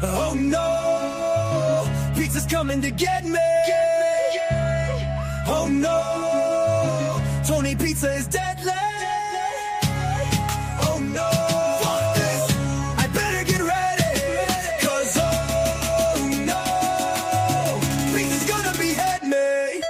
Oh no, pizza's coming to get me. Oh no, Tony Pizza is deadly. Oh no, fuck this, I better get ready. Cause oh no, pizza's gonna behead me.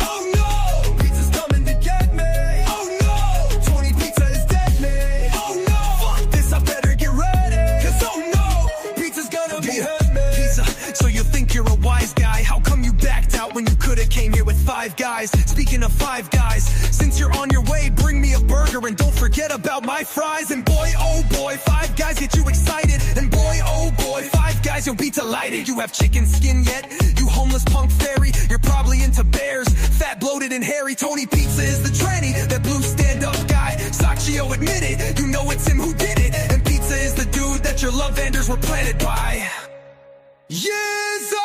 Oh no, pizza's coming to get me. Oh no, Tony Pizza is deadly. Oh no, fuck this, I better get ready. Cause oh no, pizza's gonna behead me. Pizza, so you think you're a wise guy? How come you backed out when you could've came here with 5 guys? Speaking of 5 guys, since you're on your way, bring me a burger and don't forget about my fries. And boy, oh boy, 5 guys get you excited. And boy, oh boy, 5 guys, you'll be delighted. You have chicken skin yet? You homeless punk fairy? You're probably into bears, fat, bloated, and hairy. Tony Pizza is the tranny, that blue stand-up guy. Sacchio admitted, you know it's him who did it. And Pizza is the dude that your love vendors were planted by. Yizzo!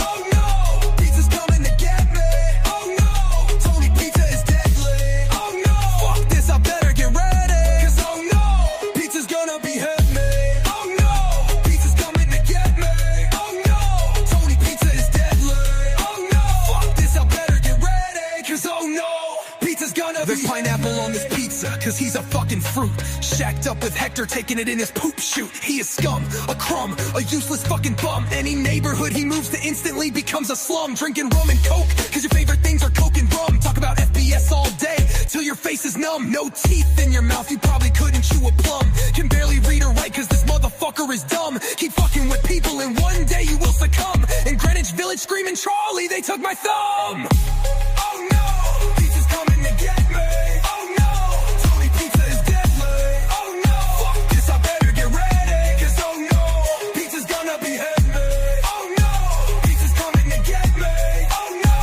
Oh no, pizza's coming to get me. Oh no, Tony Pizza is deadly. Oh no, fuck this, I better get ready. Cause oh no, pizza's gonna behead me. Oh no, pizza's coming to get me. Oh no, Tony Pizza is deadly. Oh no, fuck this, I better get ready. Cause oh no, pizza's gonna There's pineapple on this pizza, cause he's a fucking fruit. Shacked up with Hector, taking it in his poop chute. He is scum, a crumb, a useless fucking bum. Any neighborhood he moves to instantly becomes a slum. Drinking rum and coke, cause your favorite things are coke and rum. Talk about FBS all day, till your face is numb. No teeth in your mouth, you probably couldn't chew a plum. Can barely read or write, cause this motherfucker is dumb. Keep fucking with people and one day you will succumb. In Greenwich Village screaming, Charlie, they took my thumb. Oh no, pizza's coming to get me. Oh no, Tony Pizza is deadly. Oh no, fuck this, I better get ready. Cause oh no, pizza's gonna behead me. Oh no, pizza's coming to get me. Oh no,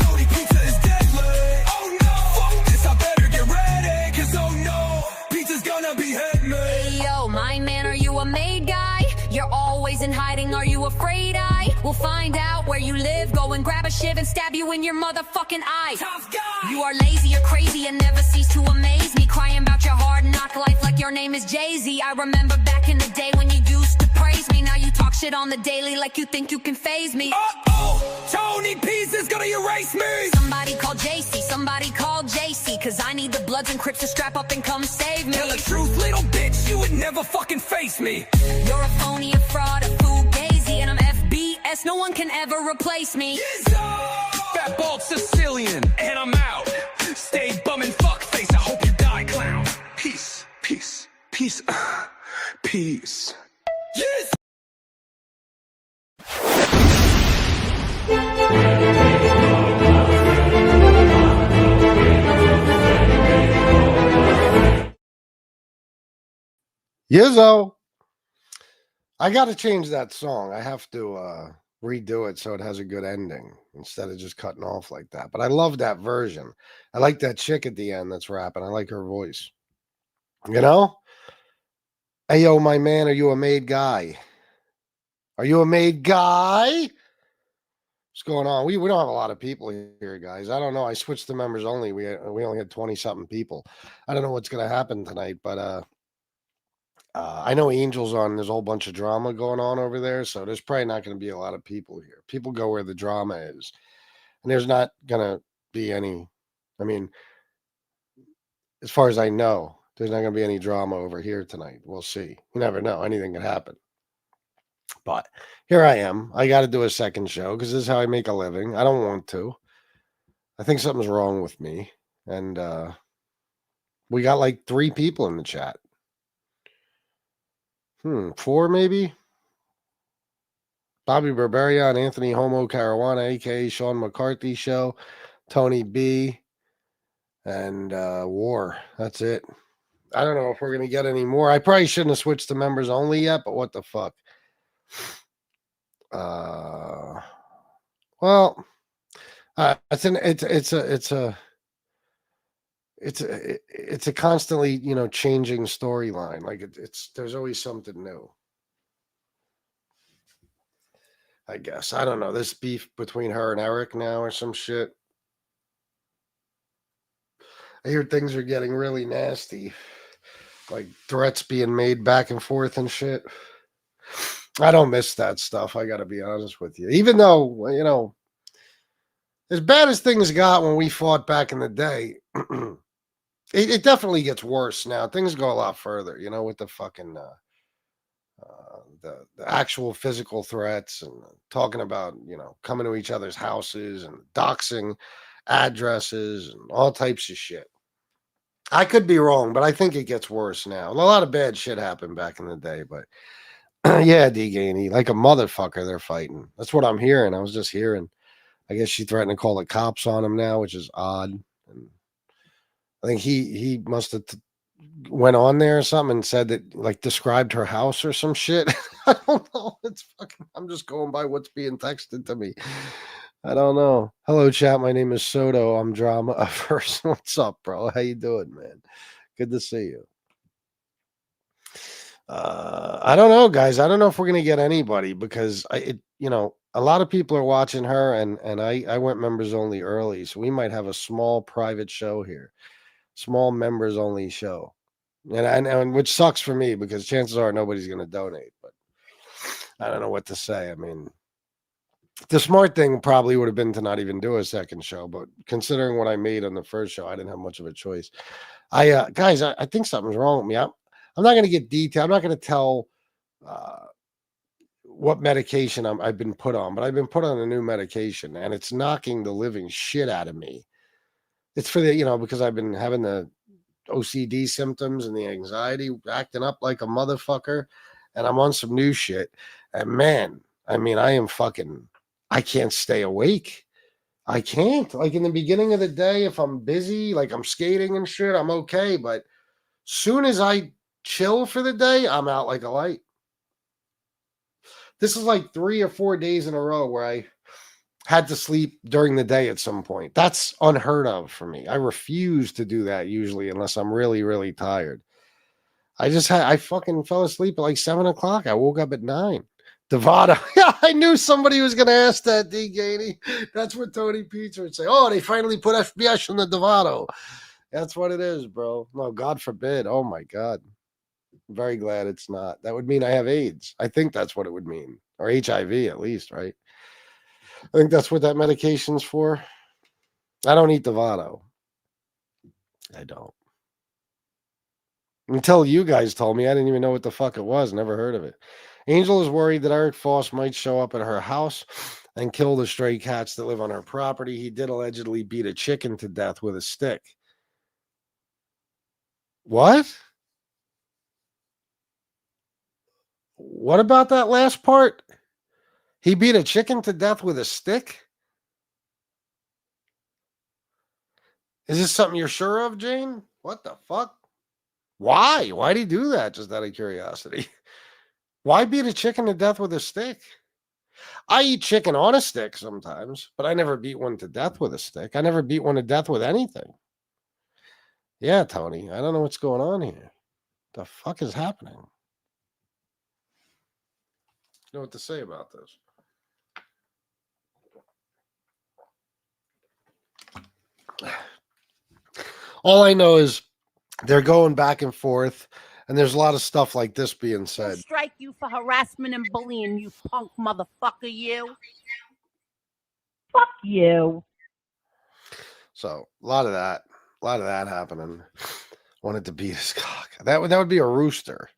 Tony Pizza is deadly. Oh no, fuck this, I better get ready. Cause oh no, pizza's gonna behead me. Hey yo, my man, are you a made guy? You're always in hiding, are you afraid I will find out where you live? Go and grab a shiv and stab you in your motherfucking eye. Tough guy. You are lazy, you're crazy, and never cease to amaze me. Crying about your hard knock life like your name is Jay-Z. I remember back in the day when you used to praise me. Now you talk shit on the daily like you think you can faze me. Uh-oh, Tony Pizza's gonna erase me. Somebody call JC, somebody call JC, cause I need the Bloods and Crips to strap up and come save me. Tell the truth, little bitch, you would never fucking face me. You're a phony, a fraud, a fugazi, and I'm FBS, no one can ever replace me. Yizzo! Fat Bald-Sicilian, and I'm out. Stay bumming fuckface, I hope you die, clown. Peace, peace, peace, peace. Yes! Yizzo. I got to change that song. I have to redo it so it has a good ending instead of just cutting off like that. But I love that version. I like that chick at the end that's rapping. I like her voice. You know? Hey, yo, my man, are you a made guy? Are you a made guy? What's going on? We don't have a lot of people here, guys. I don't know. I switched to members only. We only had 20-something people. I don't know what's going to happen tonight, but I know Angel's on. There's a whole bunch of drama going on over there, so there's probably not going to be a lot of people here. People go where the drama is, and there's not going to be any. I mean, as far as I know, there's not going to be any drama over here tonight. We'll see. You never know. Anything can happen. But here I am. I got to do a second show because this is how I make a living. I don't want to. I think something's wrong with me, and we got like 3 people in the chat. 4 maybe. Bobby Barbarian, Anthony Homo Caruana, aka Sean McCarthy Show, Tony B, and War. That's it. I don't know if we're gonna get any more. I probably shouldn't have switched to members only yet, but what the fuck? Well, it's a constantly, changing storyline. Like there's always something new. I guess. I don't know. This beef between her and Eric now or some shit. I hear things are getting really nasty. Like threats being made back and forth and shit. I don't miss that stuff. I got to be honest with you. Even though, as bad as things got when we fought back in the day, it definitely gets worse now. Things go a lot further, with the fucking the actual physical threats and talking about coming to each other's houses and doxing addresses and all types of shit. I could be wrong, but I think it gets worse now. A lot of bad shit happened back in the day, but yeah, D Gainey, like a motherfucker, they're fighting. That's what I'm hearing. I was just hearing. I guess she threatened to call the cops on him now, which is odd. And I think he must have went on there or something and said that, like, described her house or some shit. I don't know. It's fucking. I'm just going by what's being texted to me. I don't know. Hello, chat. My name is Soto. I'm drama averse. What's up, bro? How you doing, man? Good to see you. I don't know, guys. I don't know if we're gonna get anybody because a lot of people are watching her, and I went members only early, so we might have a small private show here, small members only show, and which sucks for me because chances are nobody's gonna donate. But I don't know what to say. I mean, the smart thing probably would have been to not even do a second show, but considering what I made on the first show, I didn't have much of a choice. Guys, I think something's wrong with me. I'm not going to get detailed. I'm not going to tell what medication I've been put on, but I've been put on a new medication, and it's knocking the living shit out of me. It's for the, because I've been having the OCD symptoms and the anxiety acting up like a motherfucker, and I'm on some new shit. And man, I mean, I can't stay awake. I can't. Like in the beginning of the day, if I'm busy, like I'm skating and shit, I'm okay. But soon as I chill for the day, I'm out like a light. This is like 3 or 4 days in a row where I had to sleep during the day at some point. That's unheard of for me. I refuse to do that usually unless I'm really, really tired. I fucking fell asleep at like 7 o'clock. I woke up at 9. Devado. Yeah, I knew somebody was going to ask that, D. Gainey. That's what Tony Pizza would say. Oh, they finally put FBI on the Devado. That's what it is, bro. No, God forbid. Oh, my God. I'm very glad it's not. That would mean I have AIDS. I think that's what it would mean. Or HIV, at least, right? I think that's what that medication's for. I don't eat Devado. I don't. Until you guys told me, I didn't even know what the fuck it was. Never heard of it. Angel is worried that Eric Foss might show up at her house and kill the stray cats that live on her property. He did allegedly beat a chicken to death with a stick. What? What about that last part? He beat a chicken to death with a stick? Is this something you're sure of, Jane? What the fuck? Why? Why'd he do that? Just out of curiosity. Why beat a chicken to death with a stick? I eat chicken on a stick sometimes, but I never beat one to death with a stick. I never beat one to death with anything. Yeah, Tony, I don't know what's going on here. The fuck is happening? You know what to say about this? All I know is they're going back and forth, and there's a lot of stuff like this being said. Strike you for harassment and bullying, you punk motherfucker, you. Fuck you. So a lot of that happening. Wanted to beat his cock. That would be a rooster.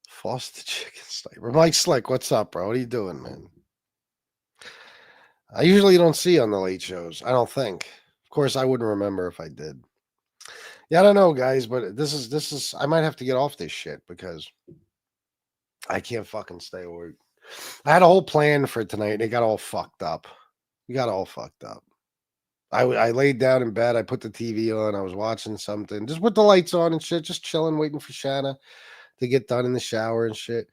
Foss the chicken sniper. Mike Slick, what's up, bro? What are you doing, man? I usually don't see on the late shows. I don't think. Of course, I wouldn't remember if I did. Yeah, I don't know, guys, but this is. I might have to get off this shit because I can't fucking stay awake. I had a whole plan for tonight, and it got all fucked up. We got all fucked up. I laid down in bed. I put the TV on. I was watching something, just with the lights on and shit, just chilling, waiting for Shanna to get done in the shower and shit.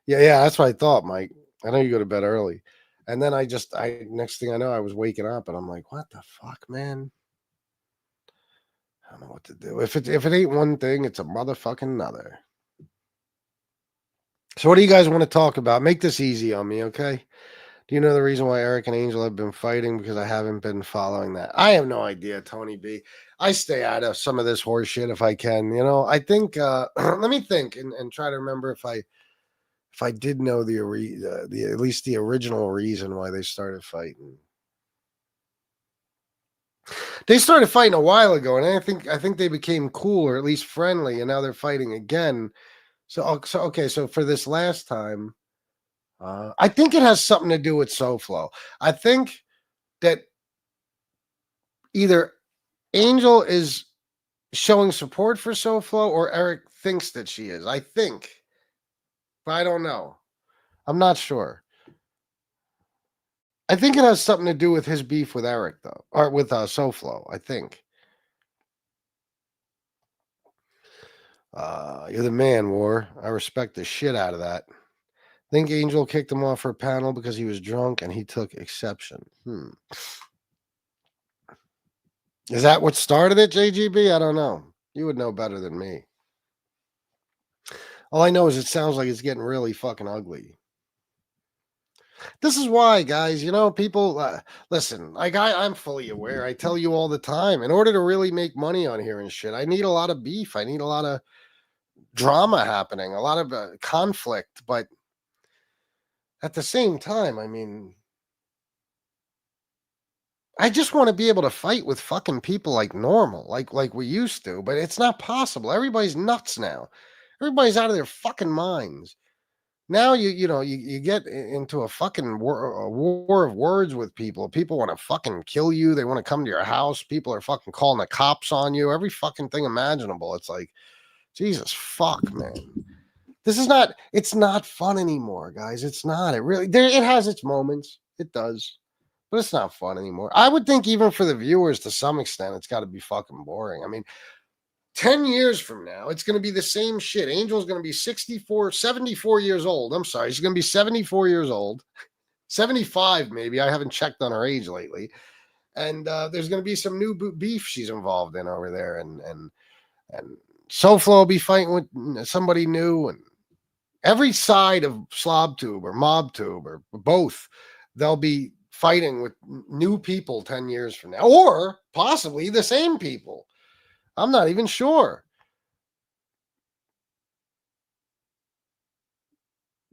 Yeah, that's what I thought, Mike. I know you go to bed early. And then next thing I know, I was waking up and I'm like, what the fuck, man? I don't know what to do. If it ain't one thing, it's a motherfucking another. So what do you guys want to talk about? Make this easy on me, okay? Do you know the reason why Eric and Angel have been fighting? Because I haven't been following that. I have no idea, Tony B. I stay out of some of this horse shit if I can. You know, I think. Let me think and try to remember if I did know the at least the original reason why they started fighting. They started fighting a while ago, and I think they became cool or at least friendly, and now they're fighting again. So okay, so for this last time. I think it has something to do with SoFlo. I think that either Angel is showing support for SoFlo or Eric thinks that she is. I think. But I don't know. I'm not sure. I think it has something to do with his beef with Eric, though, or with SoFlo, I think. You're the man, War. I respect the shit out of that. Think Angel kicked him off her panel because he was drunk and he took exception. Is that what started it, JGB? I don't know. You would know better than me. All I know is it sounds like it's getting really fucking ugly. This is why, guys, you know, people, listen, like I'm fully aware. I tell you all the time, in order to really make money on here and shit, I need a lot of beef. I need a lot of drama happening, a lot of conflict. But at the same time, I mean, I just want to be able to fight with fucking people like normal, like we used to, but it's not possible. Everybody's nuts now. Everybody's out of their fucking minds. Now you get into a fucking war of words with people. People want to fucking kill you. They want to come to your house. People are fucking calling the cops on you. Every fucking thing imaginable. It's like, Jesus fuck, man. It's not fun anymore, guys. It's not. It has its moments. It does. But it's not fun anymore. I would think even for the viewers to some extent, it's got to be fucking boring. I mean, 10 years from now, it's going to be the same shit. Angel's going to be 74 years old. I'm sorry. She's going to be 74 years old. 75 maybe. I haven't checked on her age lately. And there's going to be some new beef she's involved in over there. And SoFlo will be fighting with somebody new. And every side of SlobTube or MobTube or both, they'll be fighting with new people 10 years from now. Or possibly the same people. I'm not even sure.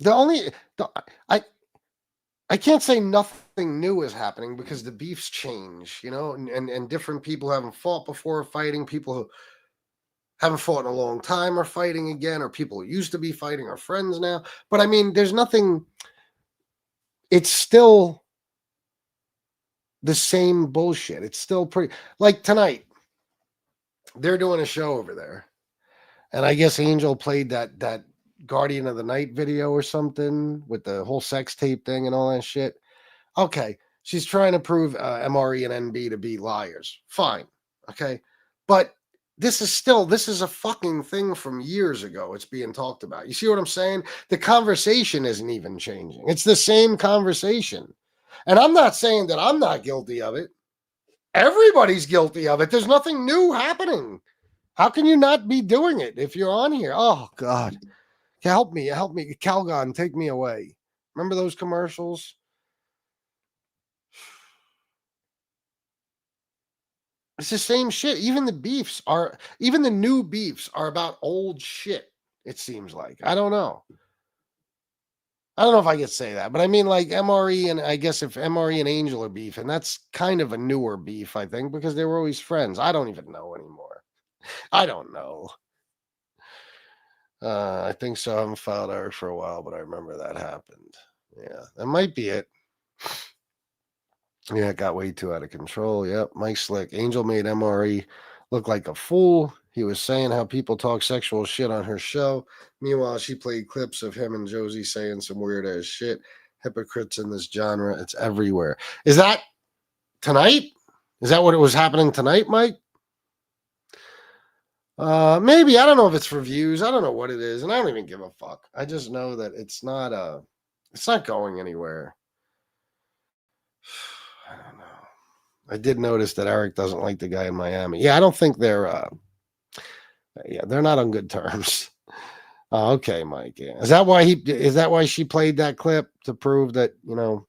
I can't say nothing new is happening because the beefs change, you know, and different people haven't fought before fighting. People who haven't fought in a long time are fighting again, or people who used to be fighting are friends now. But I mean, there's nothing. It's still the same bullshit. It's still pretty like tonight. They're doing a show over there. And I guess Angel played that Guardian of the Night video or something with the whole sex tape thing and all that shit. Okay. She's trying to prove MRE and NB to be liars. Fine. Okay. But this is a fucking thing from years ago. It's being talked about. You see what I'm saying? The conversation isn't even changing. It's the same conversation. And I'm not saying that I'm not guilty of it. Everybody's guilty of it. There's nothing new happening. How can you not be doing it if you're on here? Oh, God. Help me. Calgon, take me away. Remember those commercials? It's the same shit. Even the new beefs are about old shit, it seems like. I don't know. I don't know if I could say that, but I mean, like MRE and I guess if MRE and Angel are beef, and that's kind of a newer beef, I think, because they were always friends. I don't even know anymore. I don't know. I think so. I haven't filed Eric for a while, but I remember that happened. Yeah, that might be it. Yeah, it got way too out of control. Yep, Mike Slick. Angel made MRE look like a fool. He was saying how people talk sexual shit on her show. Meanwhile, she played clips of him and Josie saying some weird ass shit. Hypocrites in this genre. It's everywhere. Is that tonight? Is that what it was happening tonight, Mike? Maybe. I don't know if it's for views. I don't know what it is, and I don't even give a fuck. I just know that it's not going anywhere. I don't know. I did notice that Eric doesn't like the guy in Miami. Yeah, I don't think they're not on good terms. Okay, Mike. Yeah. Is that why she played that clip to prove that, you know,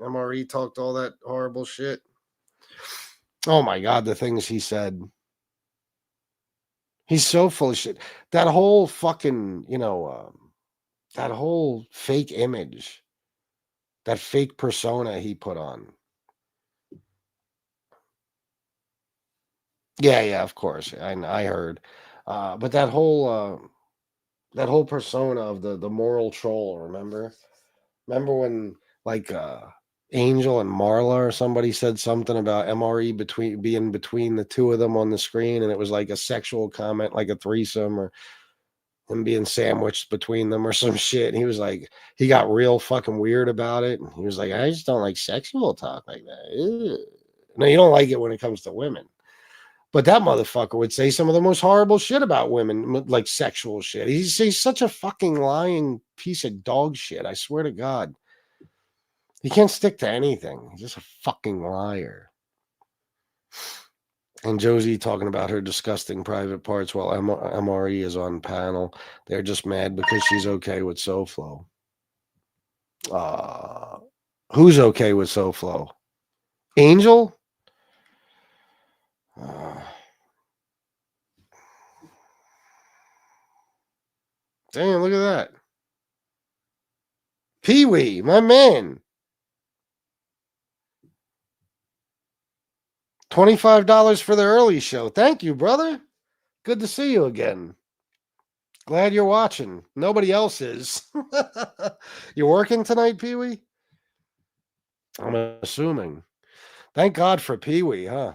MRE talked all that horrible shit. Oh my God, the things he said. He's so full of shit. That whole fucking, that whole fake image, that fake persona he put on. Yeah, of course. I heard. But that whole persona of the moral troll, remember? Remember when like Angel and Marla or somebody said something about MRE being between the two of them on the screen, and it was like a sexual comment, like a threesome, or him being sandwiched between them or some shit. And he was like, he got real fucking weird about it. And he was like, I just don't like sexual talk like that. Ew. No, you don't like it when it comes to women. But that motherfucker would say some of the most horrible shit about women, like sexual shit. He's such a fucking lying piece of dog shit. I swear to God. He can't stick to anything. He's just a fucking liar. And Josie talking about her disgusting private parts while MRE is on panel. They're just mad because she's okay with SoFlo. Who's okay with SoFlo? Angel? Damn, look at that. Pee-wee, my man. $25 for the early show. Thank you, brother. Good to see you again. Glad you're watching. Nobody else is. You working tonight, Pee-wee? I'm assuming. Thank God for Pee-wee, huh?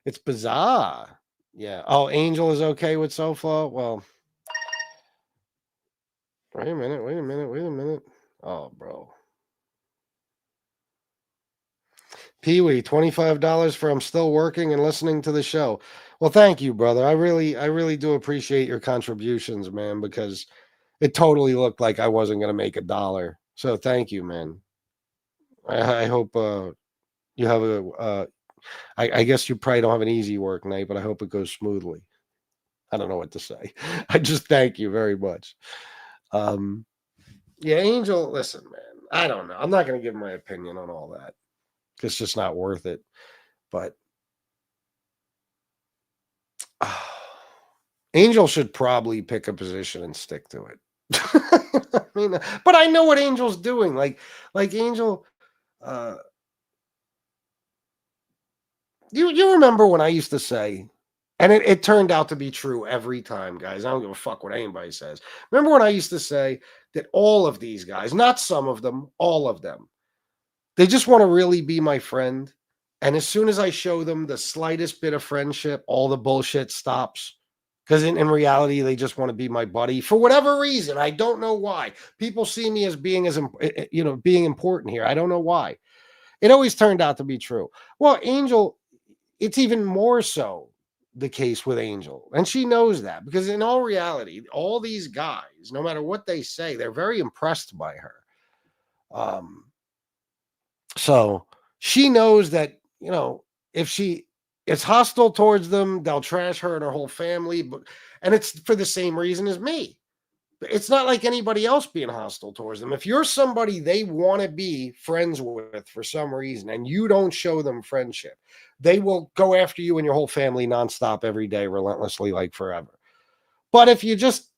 It's bizarre. Yeah. Oh, Angel is okay with SoFlo? Well, wait a minute. Oh, bro. Pee-wee, $25 for I'm still working and listening to the show. Well, thank you, brother. I really do appreciate your contributions, man, because it totally looked like I wasn't going to make $1. So thank you, man. I hope you have I guess you probably don't have an easy work night, but I hope it goes smoothly. I don't know what to say. I just thank you very much. Yeah, Angel, listen, man. I don't know. I'm not going to give my opinion on all that. It's just not worth it. But Angel should probably pick a position and stick to it. I mean, but I know what Angel's doing. Like Angel, you remember when I used to say, and it turned out to be true every time, guys. I don't give a fuck what anybody says. Remember when I used to say that all of these guys, not some of them, all of them, they just want to really be my friend. And as soon as I show them the slightest bit of friendship, all the bullshit stops. Because in reality, they just want to be my buddy for whatever reason. I don't know why. People see me as being being important here. I don't know why. It always turned out to be true. Well, Angel, it's even more so the case with Angel. And she knows that because in all reality, all these guys, no matter what they say, they're very impressed by her. So she knows that, if she is hostile towards them, they'll trash her and her whole family. And it's for the same reason as me. It's not like anybody else being hostile towards them. If you're somebody they want to be friends with for some reason and you don't show them friendship, they will go after you and your whole family nonstop every day, relentlessly, like forever. But if you just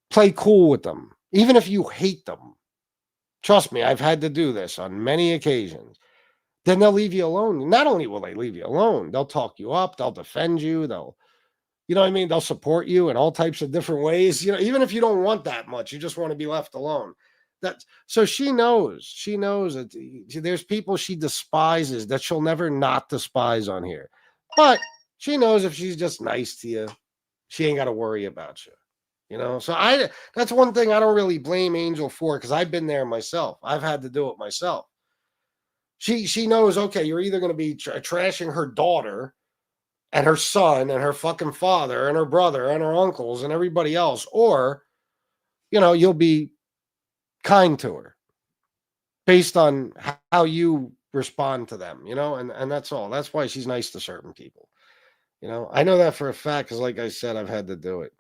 play cool with them, even if you hate them, trust me, I've had to do this on many occasions, then they'll leave you alone. Not only will they leave you alone, they'll talk you up, they'll defend you, they'll support you in all types of different ways. Even if you don't want that much, you just want to be left alone. So she knows that there's people she despises that she'll never not despise on here. But she knows if she's just nice to you, she ain't got to worry about you. So that's one thing I don't really blame Angel for, because I've been there myself. I've had to do it myself. She knows, okay, you're either going to be trashing her daughter and her son and her fucking father and her brother and her uncles and everybody else, or, you'll be kind to her based on how you respond to them, and that's all. That's why she's nice to certain people. I know that for a fact because, like I said, I've had to do it.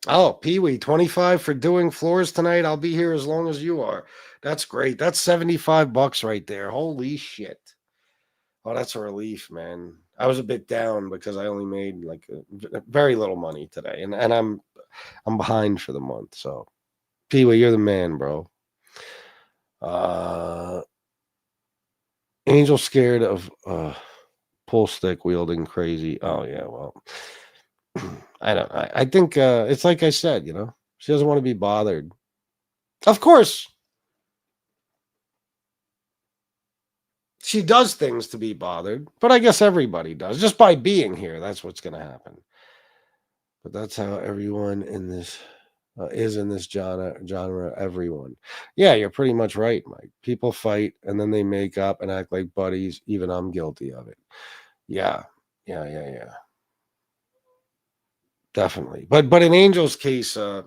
Oh, Pee Wee, 25 for doing floors tonight. I'll be here as long as you are. That's great. That's $75 right there. Holy shit. Oh, that's a relief, man. I was a bit down because I only made like very little money today, and I'm behind for the month. So, Pee Wee, you're the man, bro. Angel scared of pull stick wielding crazy. Oh yeah, well, I don't. I think it's like I said. She doesn't want to be bothered. Of course, she does things to be bothered, but I guess everybody does just by being here. That's what's going to happen. But that's how everyone in this is in this genre. Everyone, yeah, you're pretty much right, Mike. People fight and then they make up and act like buddies. Even I'm guilty of it. Yeah, yeah. Definitely, but in Angel's case, yeah,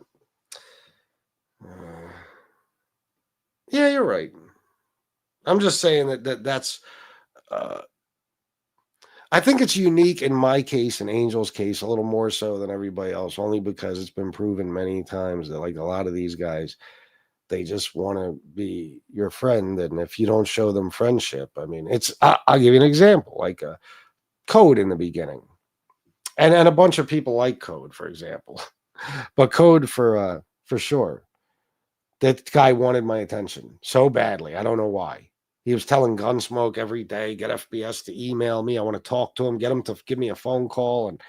you're right. I'm just saying that's. Uh, I think it's unique in my case, in Angel's case, a little more so than everybody else, only because it's been proven many times that like a lot of these guys, they just want to be your friend, and if you don't show them friendship, I mean, I'll give you an example, like Code in the beginning, and a bunch of people like Code, for example, but Code for sure. That guy wanted my attention so badly. I don't know why. He was telling Gunsmoke every day, get FBS to email me. I want to talk to him, get him to give me a phone call. And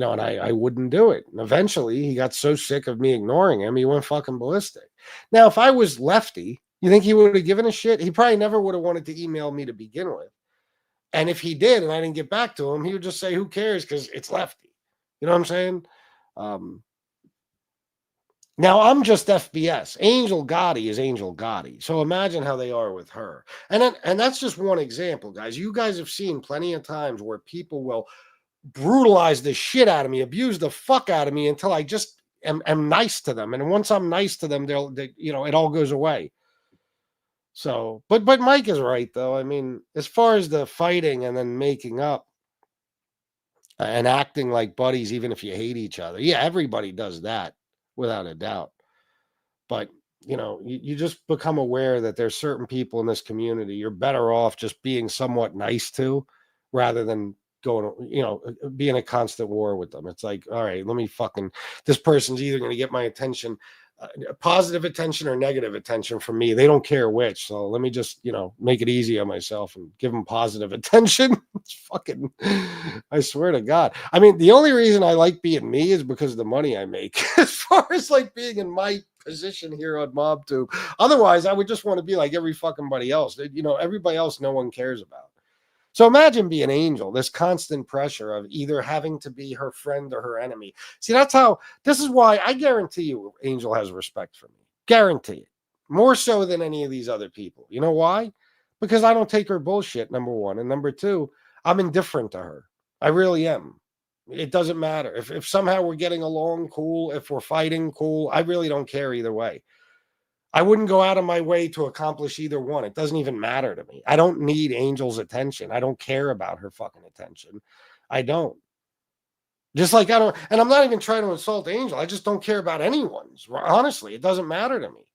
I wouldn't do it. And eventually he got so sick of me ignoring him, he went fucking ballistic. Now, if I was lefty, you think he would have given a shit? He probably never would have wanted to email me to begin with. And if he did and I didn't get back to him, he would just say, who cares? Because it's lefty. You know what I'm saying? Now I'm just FBS. Angel Gotti is Angel Gotti. So imagine how they are with her. And that's just one example, guys. You guys have seen plenty of times where people will brutalize the shit out of me, abuse the fuck out of me until I just am nice to them. And once I'm nice to them, it all goes away. So, but Mike is right though. I mean, as far as the fighting and then making up and acting like buddies, even if you hate each other, yeah, everybody does that without a doubt. But you just become aware that there's certain people in this community you're better off just being somewhat nice to rather than going, be in a constant war with them. It's like, all right, this person's either going to get my attention, positive attention or negative attention from me. They don't care which. So let me just, make it easy on myself and give them positive attention. It's fucking, I swear to God. I mean, the only reason I like being me is because of the money I make. As far as like being in my position here on MobTube. Otherwise, I would just want to be like every fucking buddy else. Everybody else no one cares about. So imagine being Angel, this constant pressure of either having to be her friend or her enemy. See, this is why I guarantee you Angel has respect for me. Guarantee it. More so than any of these other people. You know why? Because I don't take her bullshit, number one. And number two, I'm indifferent to her. I really am. It doesn't matter. If somehow we're getting along, cool. If we're fighting, cool. I really don't care either way. I wouldn't go out of my way to accomplish either one. It doesn't even matter to me. I don't need Angel's attention. I don't care about her fucking attention. I don't. Just like I don't, and I'm not even trying to insult Angel. I just don't care about anyone's. Honestly, it doesn't matter to me.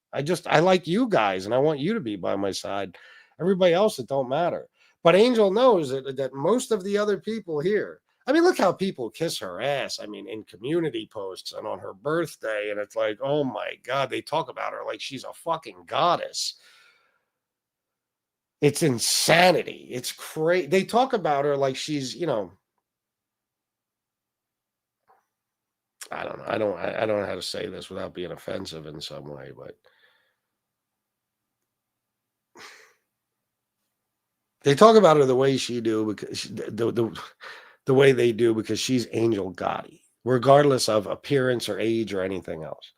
I like you guys and I want you to be by my side. Everybody else, it don't matter. But Angel knows that most of the other people here, I mean, look how people kiss her ass. I mean, in community posts and on her birthday. And it's like, oh my God, they talk about her like she's a fucking goddess. It's insanity. It's crazy. They talk about her like she's, I don't know. I don't know how to say this without being offensive in some way, but they talk about her the way she do because the way they do because she's Angel Gotti, regardless of appearance or age or anything else.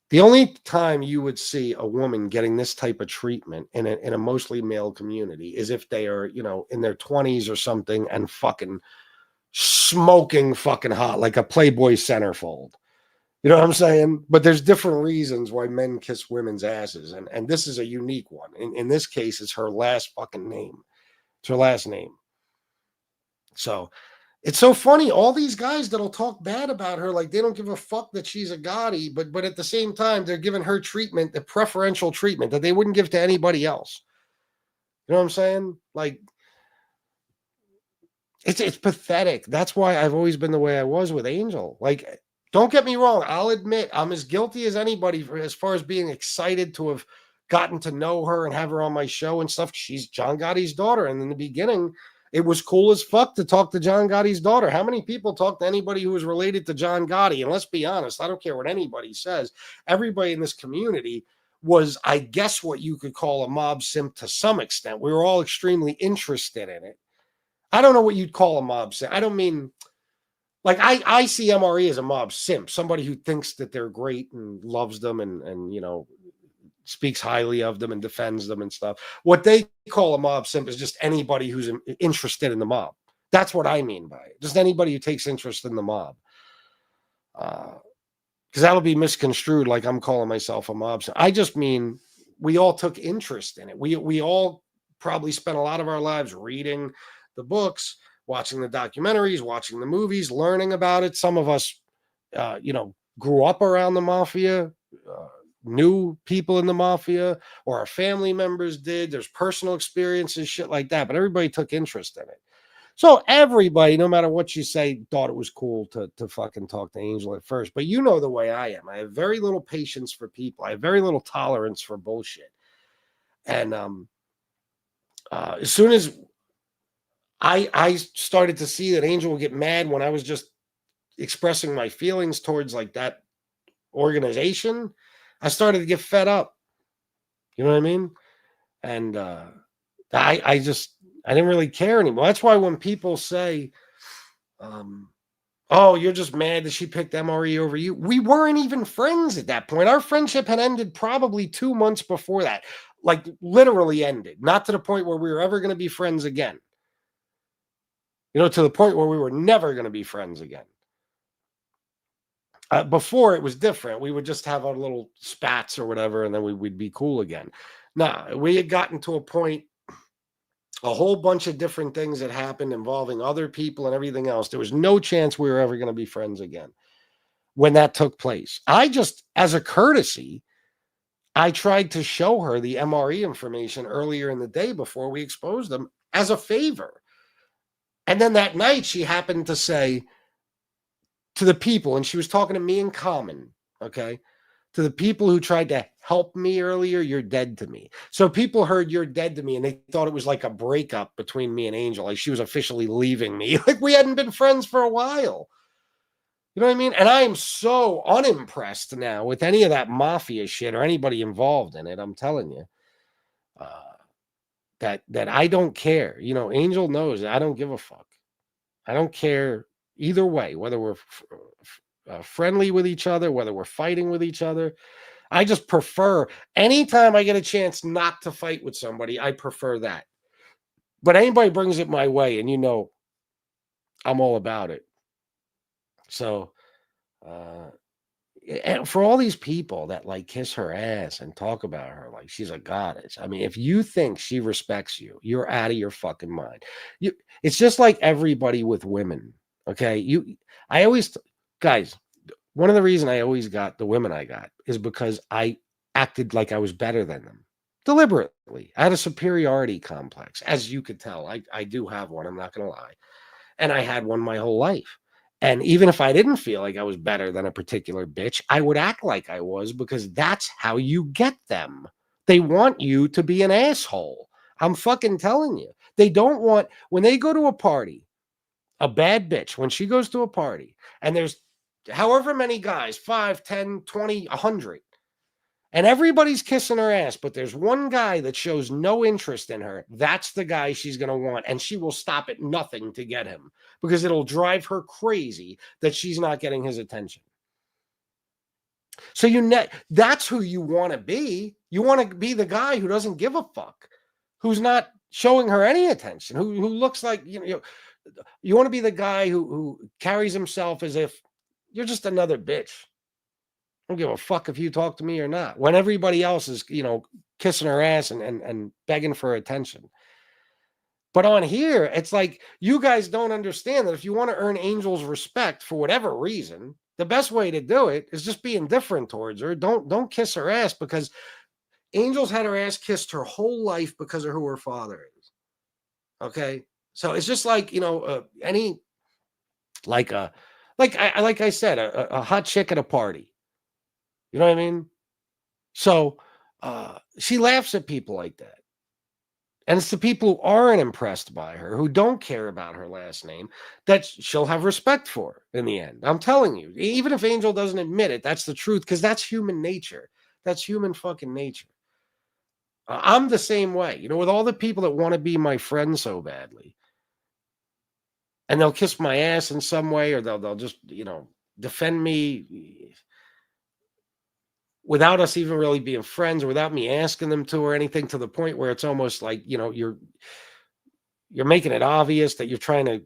The only time you would see a woman getting this type of treatment in a mostly male community is if they are, in their 20s or something and fucking smoking fucking hot, like a Playboy centerfold. You know what I'm saying? But there's different reasons why men kiss women's asses. And this is a unique one. In this case, it's her last fucking name. It's her last name. So It's so funny. All these guys that'll talk bad about her, like they don't give a fuck that she's a Gotti, but at the same time, they're giving her treatment, the preferential treatment that they wouldn't give to anybody else. You know what I'm saying? Like, it's pathetic. That's why I've always been the way I was with Angel. Like, don't get me wrong. I'll admit I'm as guilty as anybody as far as being excited to have gotten to know her and have her on my show and stuff. She's John Gotti's daughter. And in the beginning, it was cool as fuck to talk to John Gotti's daughter. How many people talk to anybody who is related to John Gotti? And let's be honest, I don't care what anybody says. Everybody in this community was, I guess, what you could call a mob simp to some extent. We were all extremely interested in it. I don't know what you'd call a mob simp. I don't mean, like, I see MRE as a mob simp, somebody who thinks that they're great and loves them and you know, speaks highly of them and defends them and stuff. What they call a mob simp is just anybody who's interested in the mob. That's what I mean by it. Just anybody who takes interest in the mob. Because that'll be misconstrued like I'm calling myself a mob simp. I just mean we all took interest in it. We all probably spent a lot of our lives reading the books, watching the documentaries, watching the movies, learning about it. Some of us, you know, grew up around the mafia, knew people in the mafia, or our family members did. There's personal experiences, shit like that, but everybody took interest in it. So everybody, no matter what you say, thought it was cool to fucking talk to Angel at first. But you know the way I am. I have very little patience for people. I have very little tolerance for bullshit. And as soon as I started to see that Angel would get mad when I was just expressing my feelings towards like that organization, I started to get fed up. You know what I mean? And I didn't really care anymore. That's why when people say, oh, you're just mad that she picked MRE over you, we weren't even friends at that point. Our friendship had ended probably 2 months before that. Like, literally ended. Not to the point where we were ever going to be friends again. You know, to the point where we were never going to be friends again. Before, it was different. We would just have our little spats or whatever, and then we'd be cool again. Nah, we had gotten to a point, a whole bunch of different things that happened involving other people and everything else. There was no chance we were ever going to be friends again when that took place. I just, as a courtesy, I tried to show her the MRE information earlier in the day before we exposed them as a favor. And then that night, she happened to say to the people, and she was talking to me in common, okay? To the people who tried to help me earlier, you're dead to me. So people heard you're dead to me, and they thought it was like a breakup between me and Angel. Like she was officially leaving me. Like we hadn't been friends for a while. You know what I mean? And I am so unimpressed now with any of that mafia shit or anybody involved in it. I'm telling you. That I don't care. You know, Angel knows I don't give a fuck. I don't care either way, whether we're friendly with each other, whether we're fighting with each other. I just prefer, anytime I get a chance not to fight with somebody, I prefer that. But anybody brings it my way, and you know, I'm all about it. So, and for all these people that like kiss her ass and talk about her like she's a goddess, I mean, if you think she respects you, you're out of your fucking mind. It's just like everybody with women. Okay, I always, guys, one of the reasons I always got the women I got is because I acted like I was better than them deliberately. I had a superiority complex, as you could tell. I do have one. I'm not going to lie, and I had one my whole life. And even if I didn't feel like I was better than a particular bitch, I would act like I was because that's how you get them. They want you to be an asshole. I'm fucking telling you. They don't want, when they go to a party, a bad bitch, when she goes to a party and there's however many guys, 5, 10, 20, 100, and everybody's kissing her ass, but there's one guy that shows no interest in her. That's the guy she's going to want. And she will stop at nothing to get him because it'll drive her crazy that she's not getting his attention. So that's who you want to be. You want to be the guy who doesn't give a fuck, who's not showing her any attention, who looks like, you want to be the guy who carries himself as if you're just another bitch. I don't give a fuck if you talk to me or not. When everybody else is, kissing her ass and begging for attention. But on here, it's like you guys don't understand that if you want to earn Angel's respect for whatever reason, the best way to do it is just be indifferent towards her. Don't kiss her ass, because Angel's had her ass kissed her whole life because of who her father is. Okay, so it's just like, any like I said, a hot chick at a party. You know what I mean? So she laughs at people like that. And it's the people who aren't impressed by her, who don't care about her last name, that she'll have respect for in the end. I'm telling you, even if Angel doesn't admit it, that's the truth, because that's human nature. That's human fucking nature. I'm the same way, with all the people that want to be my friend so badly. And they'll kiss my ass in some way, or they'll just, defend me without us even really being friends, or without me asking them to, or anything, to the point where it's almost like, you're making it obvious that you're trying to,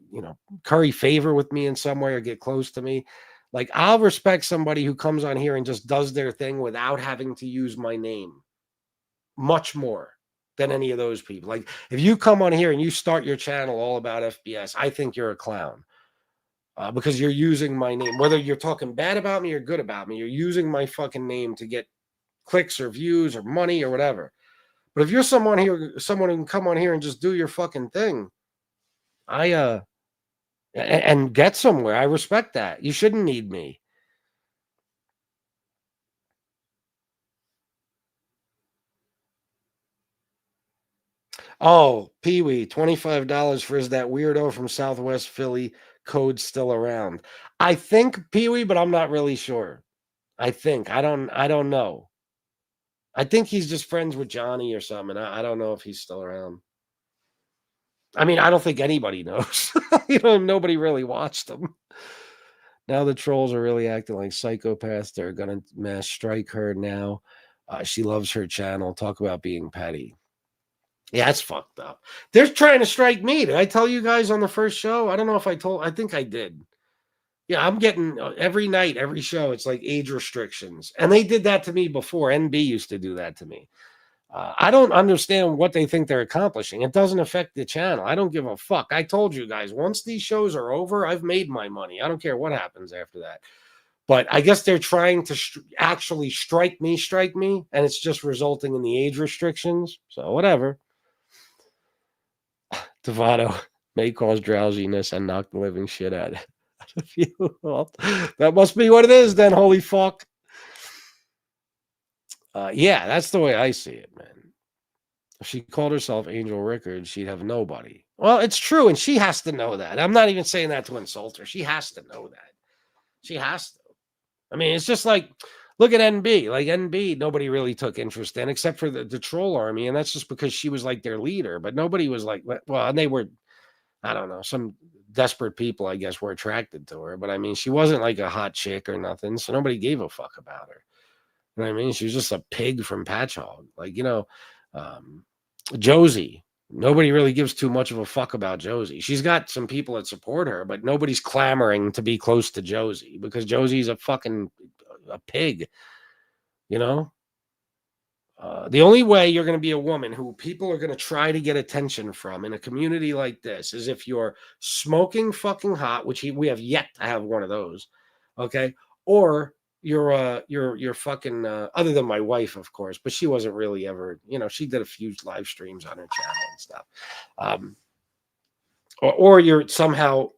curry favor with me in some way or get close to me. Like, I'll respect somebody who comes on here and just does their thing without having to use my name much more than any of those people. Like, if you come on here and you start your channel all about FBS, I think you're a clown. Because you're using my name, whether you're talking bad about me or good about me, you're using my fucking name to get clicks or views or money or whatever. But if you're someone who can come on here and just do your fucking thing, and get somewhere, I respect that. You shouldn't need me. Oh, Pee Wee, $25 for is that weirdo from Southwest Philly code still around? I think Pee Wee, but I'm not really sure. I think I don't know. I think he's just friends with Johnny or something. I don't know if he's still around. I mean, I don't think anybody knows. Nobody really watched them. Now the trolls are really acting like psychopaths. They're gonna mass strike her now. She loves her channel. Talk about being petty. Yeah, it's fucked up. They're trying to strike me. Did I tell you guys on the first show? I don't know if I told. I think I did. Yeah, I'm getting every night, every show, it's like age restrictions. And they did that to me before. NB used to do that to me. I don't understand what they think they're accomplishing. It doesn't affect the channel. I don't give a fuck. I told you guys, once these shows are over, I've made my money. I don't care what happens after that. But I guess they're trying to actually strike me, and it's just resulting in the age restrictions. So whatever. Tavato may cause drowsiness and knock the living shit out of you. Well, that must be what it is then, holy fuck. Yeah, that's the way I see it, man. If she called herself Angel Rickard, she'd have nobody. Well, it's true, and she has to know that. I'm not even saying that to insult her. She has to know that. She has to. I mean, it's just like, look at NB. Like, NB, nobody really took interest in, except for the troll army, and that's just because she was like their leader. But nobody was like, well, and they were, I don't know, some desperate people, I guess, were attracted to her. But I mean, she wasn't like a hot chick or nothing, so nobody gave a fuck about her. You know what I mean? She was just a pig from Patchogue. Like, Josie. Nobody really gives too much of a fuck about Josie. She's got some people that support her, but nobody's clamoring to be close to Josie because Josie's a pig, The only way you're going to be a woman who people are going to try to get attention from in a community like this is if you're smoking fucking hot, which we have yet to have one of those, okay? Or you're fucking other than my wife, of course, but she wasn't really ever, she did a few live streams on her channel and stuff. Or you're somehow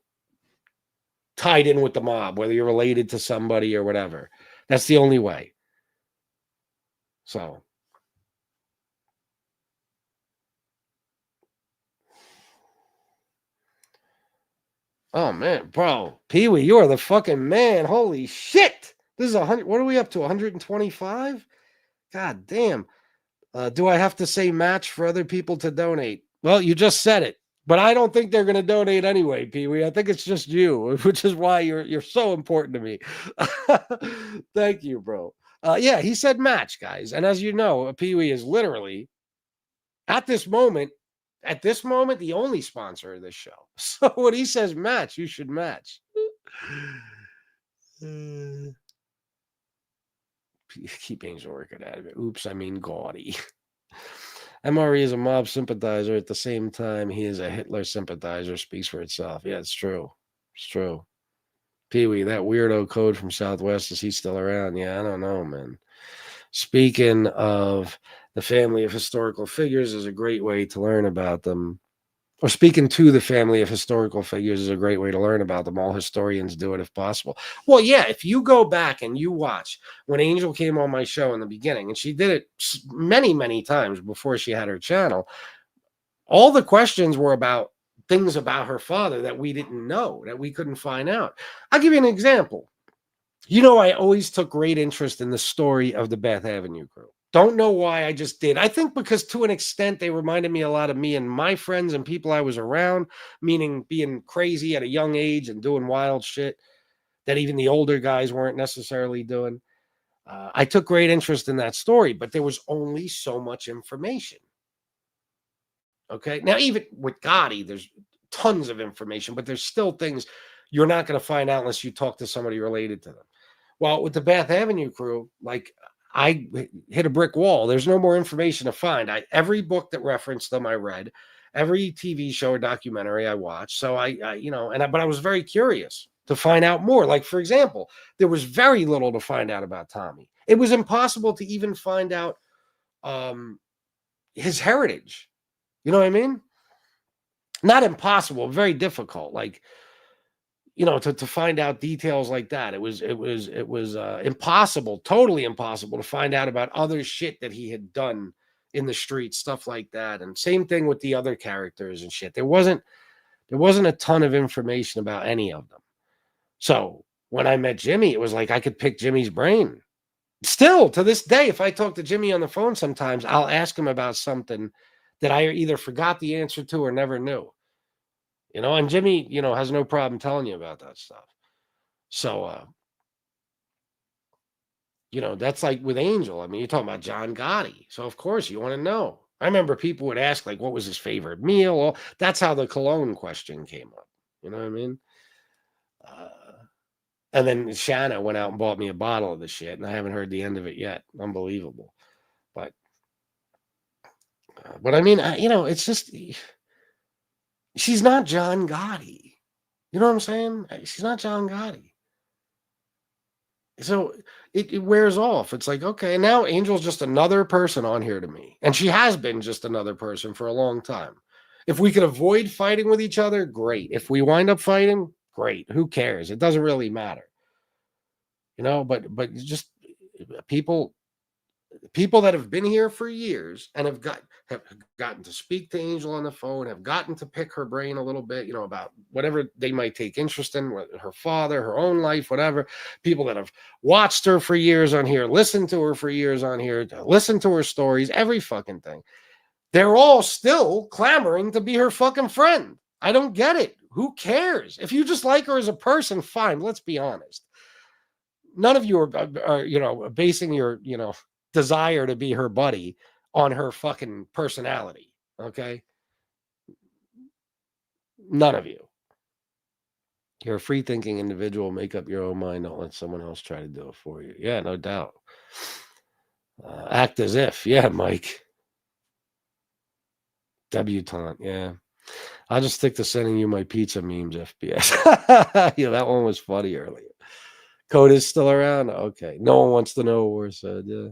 tied in with the mob, whether you're related to somebody or whatever. That's the only way. So oh man, bro, Pee Wee, you are the fucking man. Holy shit. This is 100. What are we up to? 125? God damn. Do I have to say match for other people to donate? Well, you just said it, but I don't think they're going to donate anyway, Pee Wee. I think it's just you, which is why you're so important to me. Thank you, bro. Yeah, he said match, guys. And as you know, Pee Wee is literally at this moment, the only sponsor of this show. So when he says match, you should match. Keep Angel Rickard out of it. Oops, I mean gaudy. MRE is a mob sympathizer. At the same time, he is a Hitler sympathizer. Speaks for itself. Yeah, it's true. It's true. Pee-wee, that weirdo code from Southwest, is he still around? Yeah, I don't know, man. Speaking of the family of historical figures is a great way to learn about them. Or speaking to the family of historical figures is a great way to learn about them. All historians do it if possible. Well, yeah, if you go back and you watch when Angel came on my show in the beginning, and she did it many, many times before she had her channel, all the questions were about things about her father that we didn't know, that we couldn't find out. I'll give you an example. You know, I always took great interest in the story of the Beth Avenue crew. Don't know why, I just did. I think because to an extent they reminded me a lot of me and my friends and people I was around, meaning being crazy at a young age and doing wild shit that even the older guys weren't necessarily doing. I took great interest in that story, but there was only so much information. Okay. Now, even with Gotti, there's tons of information, but there's still things you're not going to find out unless you talk to somebody related to them. Well, with the Bath Avenue crew, like I hit a brick wall. There's no more information to find. Every book that referenced them, I read. Every TV show or documentary I watched. So but I was very curious to find out more. Like, for example, there was very little to find out about Tommy. It was impossible to even find out his heritage. You know what I mean? Not impossible, very difficult. Like, to find out details like that. It was impossible, totally impossible to find out about other shit that he had done in the streets, stuff like that. And same thing with the other characters and shit. There wasn't a ton of information about any of them. So when I met Jimmy, it was like I could pick Jimmy's brain. Still to this day, if I talk to Jimmy on the phone sometimes, I'll ask him about something that I either forgot the answer to or never knew. And Jimmy, has no problem telling you about that stuff. So, that's like with Angel. I mean, you're talking about John Gotti. So, of course, you want to know. I remember people would ask, like, what was his favorite meal? Well, that's how the cologne question came up. You know what I mean? And then Shanna went out and bought me a bottle of the shit, and I haven't heard the end of it yet. Unbelievable. But I mean, it's just... She's not John Gotti. You know what I'm saying? She's not John Gotti. So it wears off. It's like, okay, now Angel's just another person on here to me. And she has been just another person for a long time. If we could avoid fighting with each other, great. If we wind up fighting, great. Who cares? It doesn't really matter. But just people that have been here for years and have gotten to speak to Angel on the phone, have gotten to pick her brain a little bit, about whatever they might take interest in, her father, her own life, whatever. People that have watched her for years on here, listened to her for years on here, listened to her stories, every fucking thing. They're all still clamoring to be her fucking friend. I don't get it. Who cares? If you just like her as a person, fine. Let's be honest. None of you are basing your, desire to be her buddy on her fucking personality. Okay. None of you. You're a free thinking individual. Make up your own mind. Don't let someone else try to do it for you. Yeah, no doubt. Act as if. Yeah, Mike. Debutante. Yeah. I'll just stick to sending you my pizza memes, FBS. Yeah, that one was funny earlier. Code is still around. Okay. No one wants to know where said, yeah.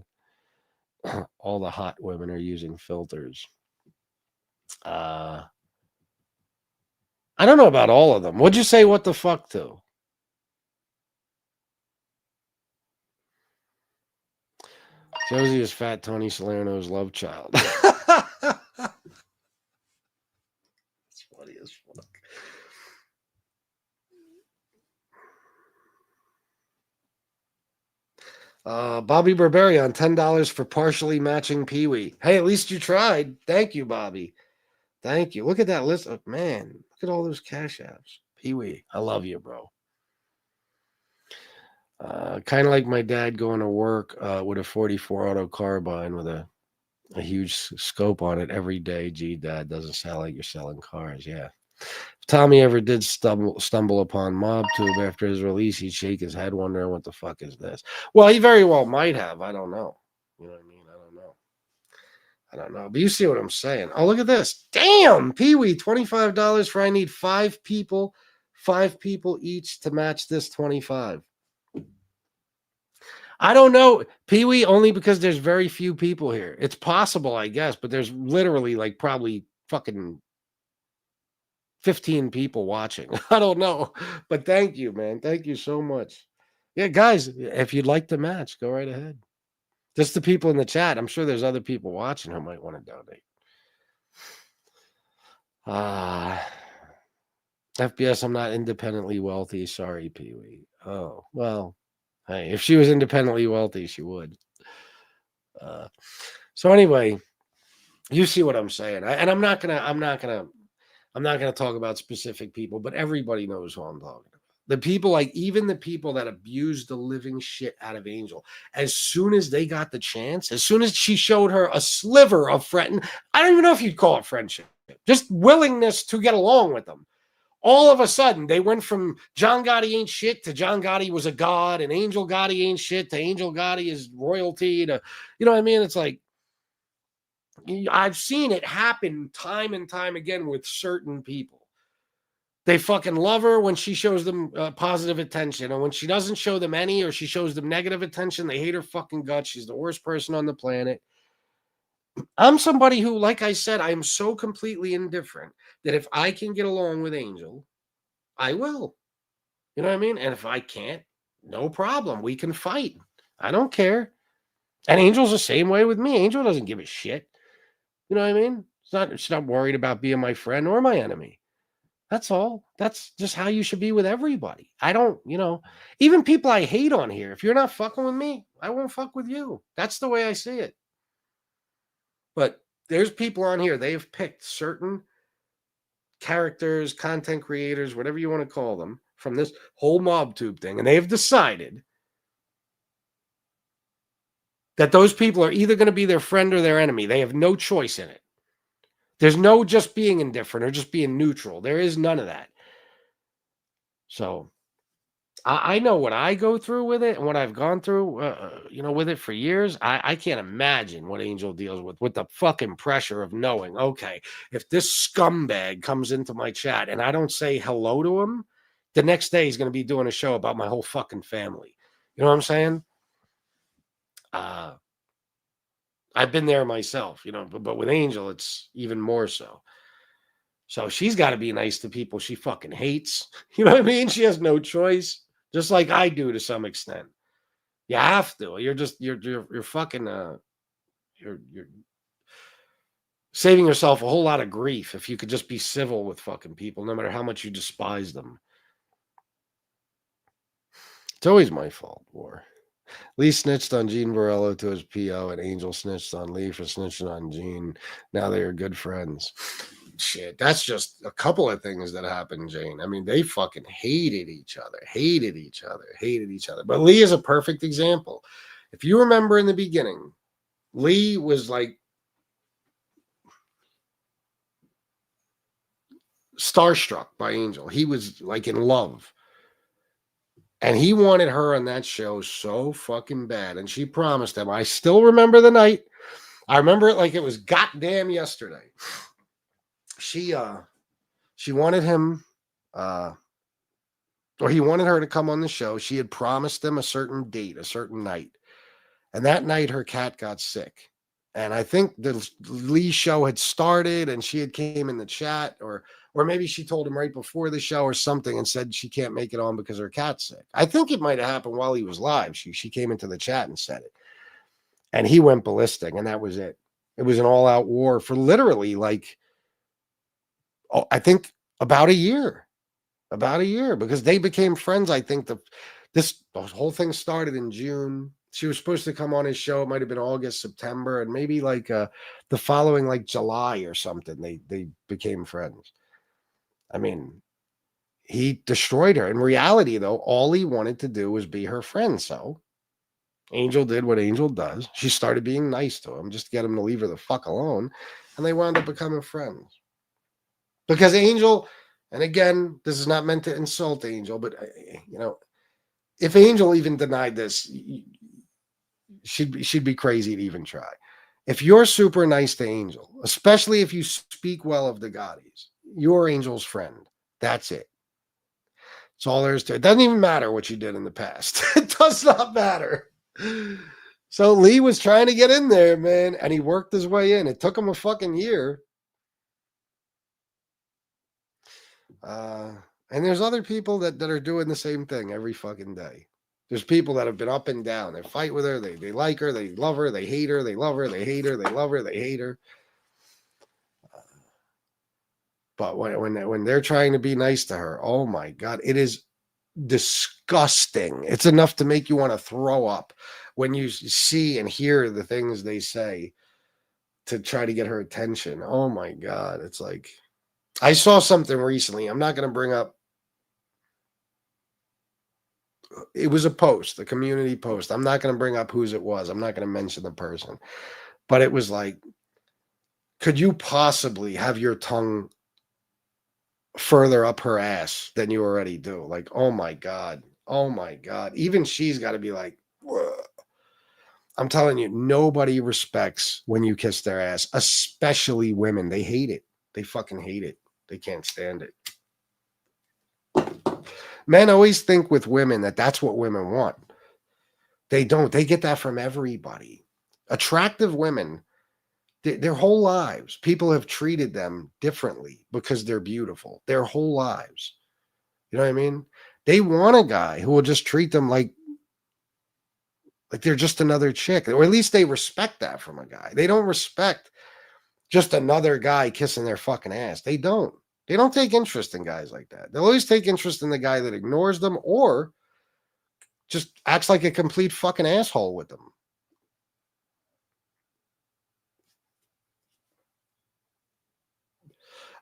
All the hot women are using filters. I don't know about all of them. What'd you say what the fuck to? Josie is fat Tony Salerno's love child. That's funny as fuck. Bobby Barbarian, $10 for partially matching Pee-wee. Hey, at least you tried. Thank you, Bobby. Thank you. Look at that list. Man, look at all those cash apps. Pee-wee, I love you, bro. Kind of like my dad going to work with a 44 auto carbine with a huge scope on it every day. Gee, Dad, doesn't sound like you're selling cars. Yeah. If Tommy ever did stumble upon MobTube after his release, he'd shake his head wondering what the fuck is this. Well, he very well might have. I don't know. You know what I mean? I don't know, but you see what I'm saying. Oh, look at this. Damn, Pee-wee, $25 for I need 5 people each to match this 25. I don't know, Pee-wee, only because there's very few people here. It's possible, I guess, but there's literally like probably fucking 15 people watching. I don't know, but thank you, man. Thank you so much. Yeah, guys, if you'd like to match, go right ahead. Just the people in the chat. I'm sure there's other people watching who might want to donate. FBS, I'm not independently wealthy. Sorry, Pee-wee. Oh, well, hey, if she was independently wealthy, she would. So anyway, you see what I'm saying. I'm not gonna talk about specific people, but everybody knows who I'm talking about. The people, like even the people that abused the living shit out of Angel, as soon as they got the chance, as soon as she showed her a sliver of friend, I don't even know if you'd call it friendship, just willingness to get along with them. All of a sudden, they went from John Gotti ain't shit to John Gotti was a god, and Angel Gotti ain't shit to Angel Gotti is royalty to, you know what I mean? It's like, I've seen it happen time and time again with certain people. They fucking love her when she shows them positive attention. And when she doesn't show them any, or she shows them negative attention, they hate her fucking guts. She's the worst person on the planet. I'm somebody who, like I said, I am so completely indifferent that if I can get along with Angel, I will. You know what I mean? And if I can't, no problem. We can fight. I don't care. And Angel's the same way with me. Angel doesn't give a shit. You know what I mean? She's not worried about being my friend or my enemy. That's all. That's just how you should be with everybody. I don't, even people I hate on here, if you're not fucking with me, I won't fuck with you. That's the way I see it. But there's people on here, they have picked certain characters, content creators, whatever you want to call them, from this whole MobTube thing, and they have decided that those people are either going to be their friend or their enemy. They have no choice in it. There's no just being indifferent or just being neutral. There is none of that. So I know what I go through with it and what I've gone through, with it for years. I can't imagine what Angel deals with the fucking pressure of knowing, okay, if this scumbag comes into my chat and I don't say hello to him, the next day he's going to be doing a show about my whole fucking family. You know what I'm saying? I've been there myself, but with Angel, it's even more so. So she's got to be nice to people she fucking hates. You know what I mean? She has no choice, just like I do to some extent. You have to. You're fucking you're saving yourself a whole lot of grief if you could just be civil with fucking people, no matter how much you despise them. It's always my fault, War. Lee snitched on Gene Borello to his PO, and Angel snitched on Lee for snitching on Gene. Now they are good friends. Shit, that's just a couple of things that happened, Jane. I mean, they fucking hated each other. But Lee is a perfect example. If you remember in the beginning, Lee was like starstruck by Angel. He was like in love. And he wanted her on that show so fucking bad. And she promised him. I still remember the night. I remember it like it was goddamn yesterday. She wanted him, or he wanted her to come on the show. She had promised him a certain date, a certain night. And that night her cat got sick. And I think the Lee show had started and she had came in the chat, or maybe she told him right before the show or something and said she can't make it on because her cat's sick. I think it might have happened while he was live. She came into the chat and said it. And he went ballistic, and that was it. It was an all-out war for literally I think about a year, because they became friends. I think the whole thing started in June. She was supposed to come on his show. It might have been August, September, and maybe the following July or something. They became friends. I mean, he destroyed her. In reality, though, all he wanted to do was be her friend. So Angel did what Angel does. She started being nice to him just to get him to leave her the fuck alone, and they wound up becoming friends. Because Angel, and again, this is not meant to insult Angel, but if Angel even denied this, she'd be crazy to even try. If you're super nice to Angel, especially if you speak well of the Gottis, you're Angel's friend. That's it. That's all there is to it. It doesn't even matter what you did in the past. It does not matter. So Lee was trying to get in there, man, and he worked his way in. It took him a fucking year. And there's other people that are doing the same thing every fucking day. There's people that have been up and down. They fight with her. They like her. They love her. They hate her. They love her. They hate her. They love her. They hate her. But when they're trying to be nice to her, oh my God, it is disgusting. It's enough to make you want to throw up when you see and hear the things they say to try to get her attention. Oh my God. It's like, I saw something recently. I'm not going to bring up. It was a post, a community post. I'm not going to bring up whose it was. I'm not going to mention the person. But it was like, could you possibly have your tongue further up her ass than you already do? Like, oh my God. Oh my God. Even she's got to be like, whoa. I'm telling you, nobody respects when you kiss their ass, especially women. They hate it. They fucking hate it. They can't stand it. Men always think with women that that's what women want. They don't. They get that from everybody. Attractive women, their whole lives, people have treated them differently because they're beautiful. Their whole lives. You know what I mean? They want a guy who will just treat them like they're just another chick, or at least they respect that from a guy. They don't respect just another guy kissing their fucking ass. They don't. They don't take interest in guys like that. They'll always take interest in the guy that ignores them or just acts like a complete fucking asshole with them.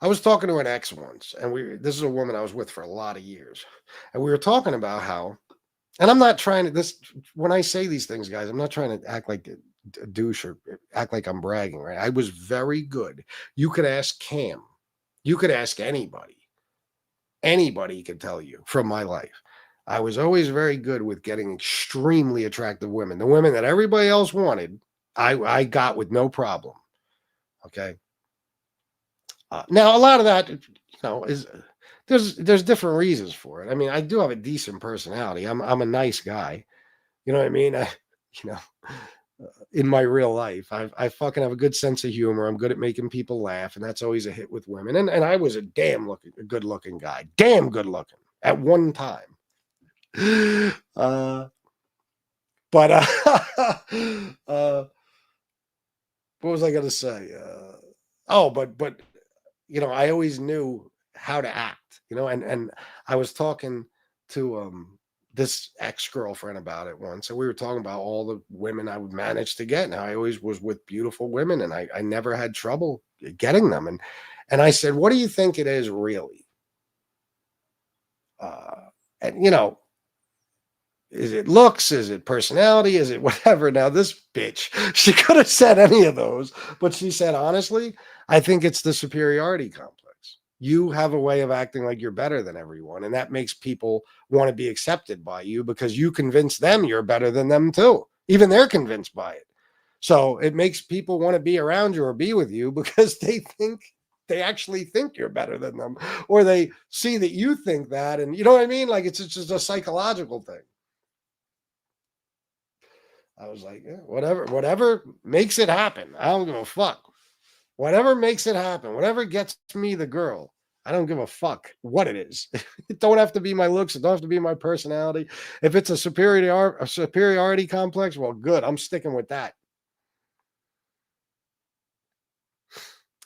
I was talking to an ex once, and this is a woman I was with for a lot of years. And we were talking about how, and I'm not trying to, when I say these things, guys, I'm not trying to act like a douche or act like I'm bragging, right? I was very good. You could ask Cam. You could ask anybody. Anybody could tell you from my life. I was always very good with getting extremely attractive women. The women that everybody else wanted, I got with no problem. Okay. Now, a lot of that, is there's different reasons for it. I mean, I do have a decent personality. I'm a nice guy. You know what I mean? In my real life, I fucking have a good sense of humor. I'm good at making people laugh, and that's always a hit with women. And I was a good looking guy, damn good looking at one time. But what was I going to say? But I always knew how to act, and I was talking to this ex-girlfriend about it once, and we were talking about all the women I would manage to get. And I always was with beautiful women, and I never had trouble getting them. And I said, what do you think it is really? And is it looks? Is it personality? Is it whatever? Now, this bitch, she could have said any of those, but she said, honestly, I think it's the superiority complex. You have a way of acting like you're better than everyone, and that makes people want to be accepted by you because you convince them you're better than them too. Even they're convinced by it. So it makes people want to be around you or be with you because they actually think you're better than them, or they see that you think that. And you know what I mean? Like, it's just a psychological thing. I was like, yeah, whatever makes it happen. I don't give a fuck. Whatever makes it happen, whatever gets me the girl, I don't give a fuck what it is. It don't have to be my looks. It don't have to be my personality. If it's a superiority complex, well, good. I'm sticking with that.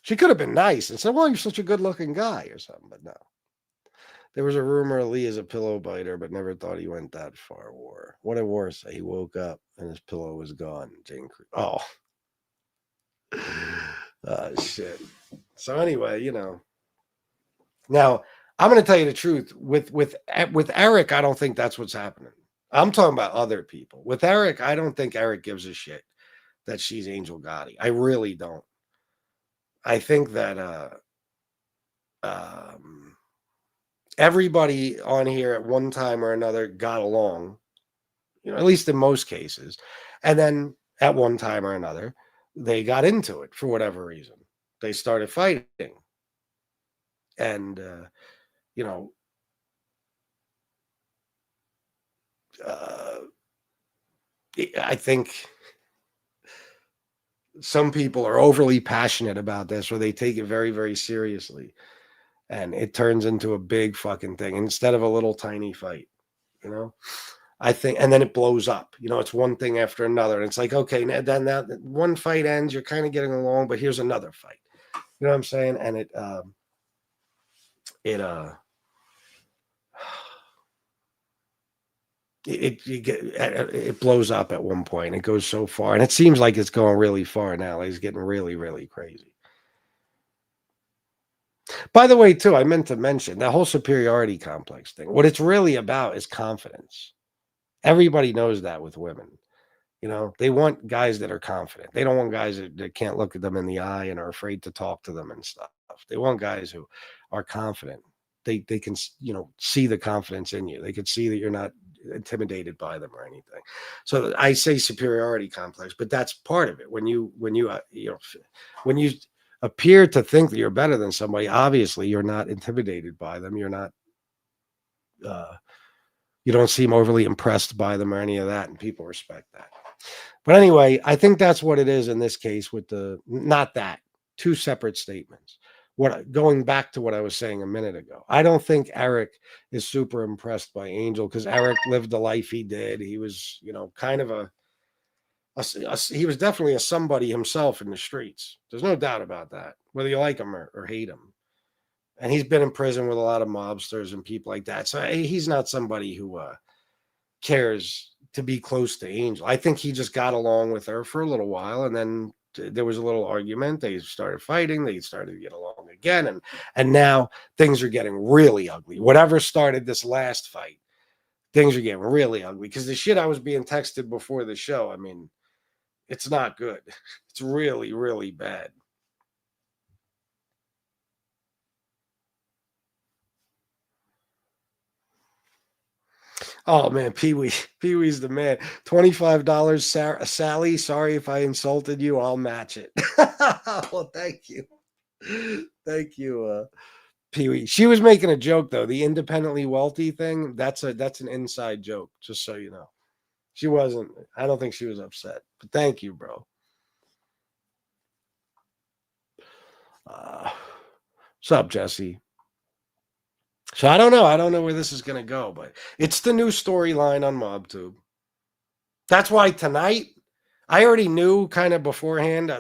She could have been nice and said, well, you're such a good looking guy or something, but no. There was a rumor Lee is a pillow biter, but never thought he went that far. What did War say? He woke up and his pillow was gone. Oh. Shit. So anyway, now I'm going to tell you the truth. With Eric, I don't think that's what's happening. I'm talking about other people. With Eric, I don't think Eric gives a shit that she's Angel Gotti. I really don't. I think that everybody on here at one time or another got along, at least in most cases, and then at one time or another, they got into it for whatever reason. They started fighting. And, you know, I think some people are overly passionate about this, or they take it very, very seriously. And it turns into a big fucking thing instead of a little tiny fight, you know? I think, and then it blows up. You know, it's one thing after another. And it's like, okay, then that one fight ends, you're kind of getting along, but here's another fight. You know what I'm saying? And it blows up at one point. It goes so far, and it seems like it's going really far now. Like it's getting really, really crazy. By the way, too, I meant to mention that whole superiority complex thing. What it's really about is confidence. Everybody knows that with women. You know, they want guys that are confident. They don't want guys that can't look at them in the eye and are afraid to talk to them and stuff. They want guys who are confident. They can, you know, see the confidence in you. They can see that you're not intimidated by them or anything. So I say superiority complex, but that's part of it. When you when you appear to think that you're better than somebody, obviously you're not intimidated by them. You're not you don't seem overly impressed by them or any of that, and people respect that. But anyway, I think that's what it is in this case with not that, two separate statements. Going back to what I was saying a minute ago, I don't think Eric is super impressed by Angel because Eric lived the life he did. He was, you know, kind of he was definitely a somebody himself in the streets. There's no doubt about that, whether you like him or hate him. And he's been in prison with a lot of mobsters and people like that. So he's not somebody who cares to be close to Angel. I think he just got along with her for a little while, and then there was a little argument. They started fighting. They started to get along again, and now things are getting really ugly. Whatever started this last fight, things are getting really ugly because the shit I was being texted before the show, I mean, it's not good. It's really, really bad. Oh man, Pee-wee's the man. $25, Sally. Sorry if I insulted you. I'll match it. Well, thank you, Pee-wee. She was making a joke though. The independently wealthy thing. That's an inside joke. Just so you know, she wasn't. I don't think she was upset. But thank you, bro. What's up, Jesse? So I don't know. I don't know where this is going to go, but it's the new storyline on MobTube. That's why tonight, I already knew kind of beforehand,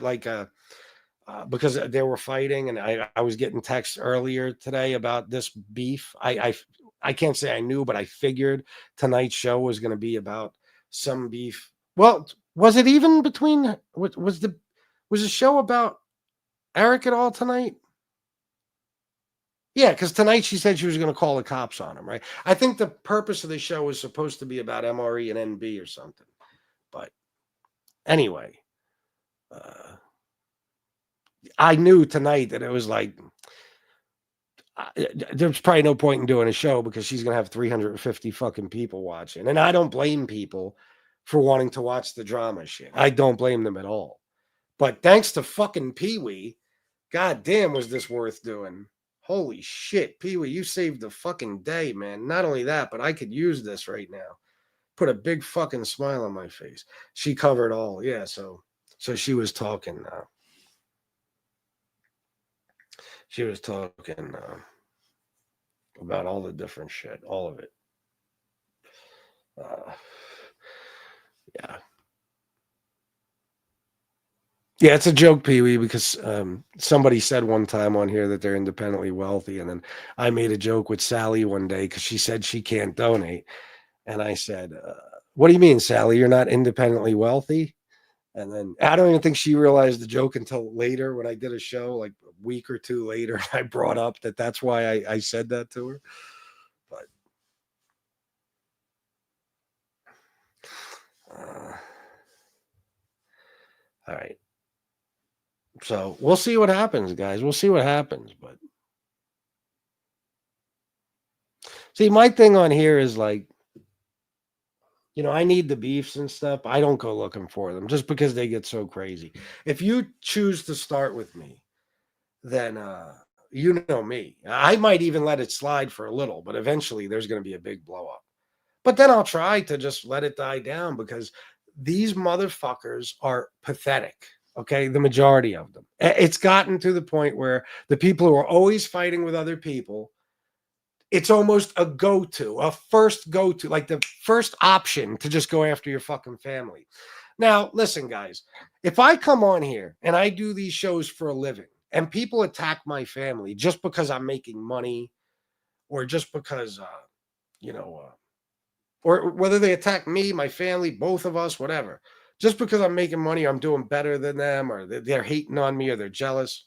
because they were fighting, and I was getting texts earlier today about this beef. I can't say I knew, but I figured tonight's show was going to be about some beef. Well, was it even between? Was the show about Eric at all tonight? Yeah, because tonight she said she was going to call the cops on him, right? I think the purpose of the show was supposed to be about MRE and NB or something. But anyway, I knew tonight that it was like, there's probably no point in doing a show because she's going to have 350 fucking people watching. And I don't blame people for wanting to watch the drama shit. I don't blame them at all. But thanks to fucking Pee-wee, goddamn was this worth doing. Holy shit, Pee-wee, you saved the fucking day, man. Not only that, but I could use this right now. Put a big fucking smile on my face. She covered all. Yeah, so she was talking. She was talking about all the different shit, all of it. Yeah. Yeah, it's a joke, Pee-wee, because somebody said one time on here that they're independently wealthy, and then I made a joke with Sally one day because she said she can't donate, and I said, "What do you mean, Sally? You're not independently wealthy?" And then I don't even think she realized the joke until later when I did a show, like a week or two later. I brought up that that's why I said that to her. But all right. So we'll see what happens, guys. We'll see what happens. But see, my thing on here is like, You know, I need the beefs and stuff. I don't go looking for them just because they get so crazy. If you choose to start with me, then you know me. I might even let it slide for a little, but eventually there's going to be a big blow up. But then I'll try to just let it die down because these motherfuckers are pathetic. Okay, the majority of them. It's gotten to the point where the people who are always fighting with other people, it's almost a go-to, a first go-to, like the first option to just go after your fucking family. Now, listen, guys, if I come on here and I do these shows for a living and people attack my family just because I'm making money or just because, you know, or whether they attack me, my family, both of us, whatever, just because I'm making money, I'm doing better than them, or they're hating on me or they're jealous,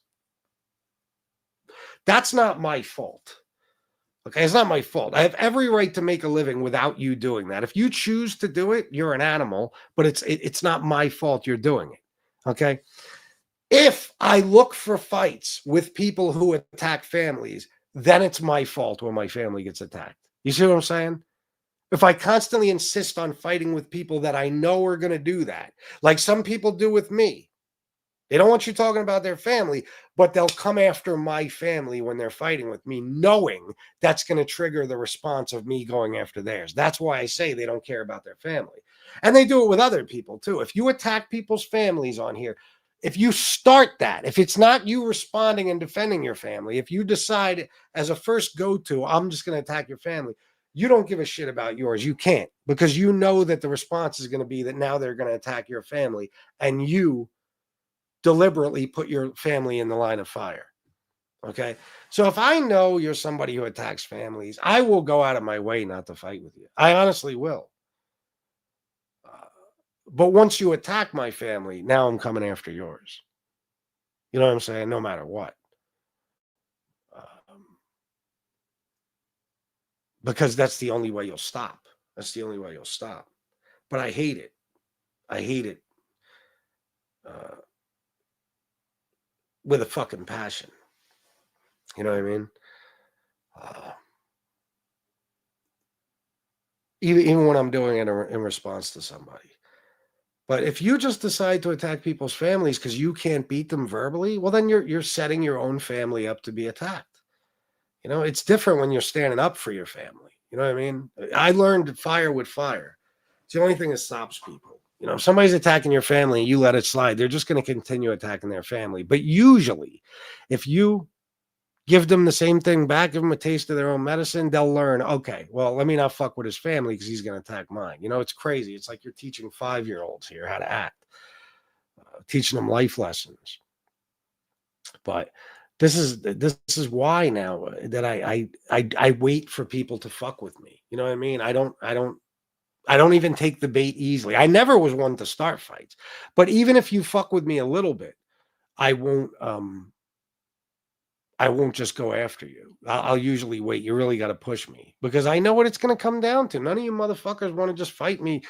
that's not my fault. Okay, it's not my fault. I have every right to make a living without you doing that. If you choose to do it, you're an animal, but it's not my fault you're doing it. Okay? If I look for fights with people who attack families, then it's my fault when my family gets attacked. You see what I'm saying? If I constantly insist on fighting with people that I know are going to do that, like some people do with me, they don't want you talking about their family, but they'll come after my family when they're fighting with me, knowing that's going to trigger the response of me going after theirs. That's why I say they don't care about their family. And they do it with other people too. If you attack people's families on here, if you start that, if it's not you responding and defending your family, if you decide as a first go-to, I'm just going to attack your family, you don't give a shit about yours. You can't, because you know that the response is going to be that now they're going to attack your family, and you deliberately put your family in the line of fire. Okay. So if I know you're somebody who attacks families, I will go out of my way not to fight with you. I honestly will. But once you attack my family, now I'm coming after yours. You know what I'm saying? No matter what. Because that's the only way you'll stop. That's the only way you'll stop. But I hate it. I hate it. With a fucking passion. You know what I mean? Even when I'm doing it in response to somebody. But if you just decide to attack people's families because you can't beat them verbally, well, then you're setting your own family up to be attacked. You know, it's different when you're standing up for your family. You know what I mean? I learned fire with fire. It's the only thing that stops people. You know, if somebody's attacking your family and you let it slide, they're just going to continue attacking their family. But usually, if you give them the same thing back, give them a taste of their own medicine, they'll learn, okay, well, let me not fuck with his family because he's going to attack mine. You know, it's crazy. It's like you're teaching 5-year-olds here how to act, teaching them life lessons. But this is why now that I wait for people to fuck with me. You know what I mean? I don't even take the bait easily. I never was one to start fights. But even if you fuck with me a little bit, I won't just go after you. I'll usually wait. You really got to push me because I know what it's going to come down to. None of you motherfuckers want to just fight me,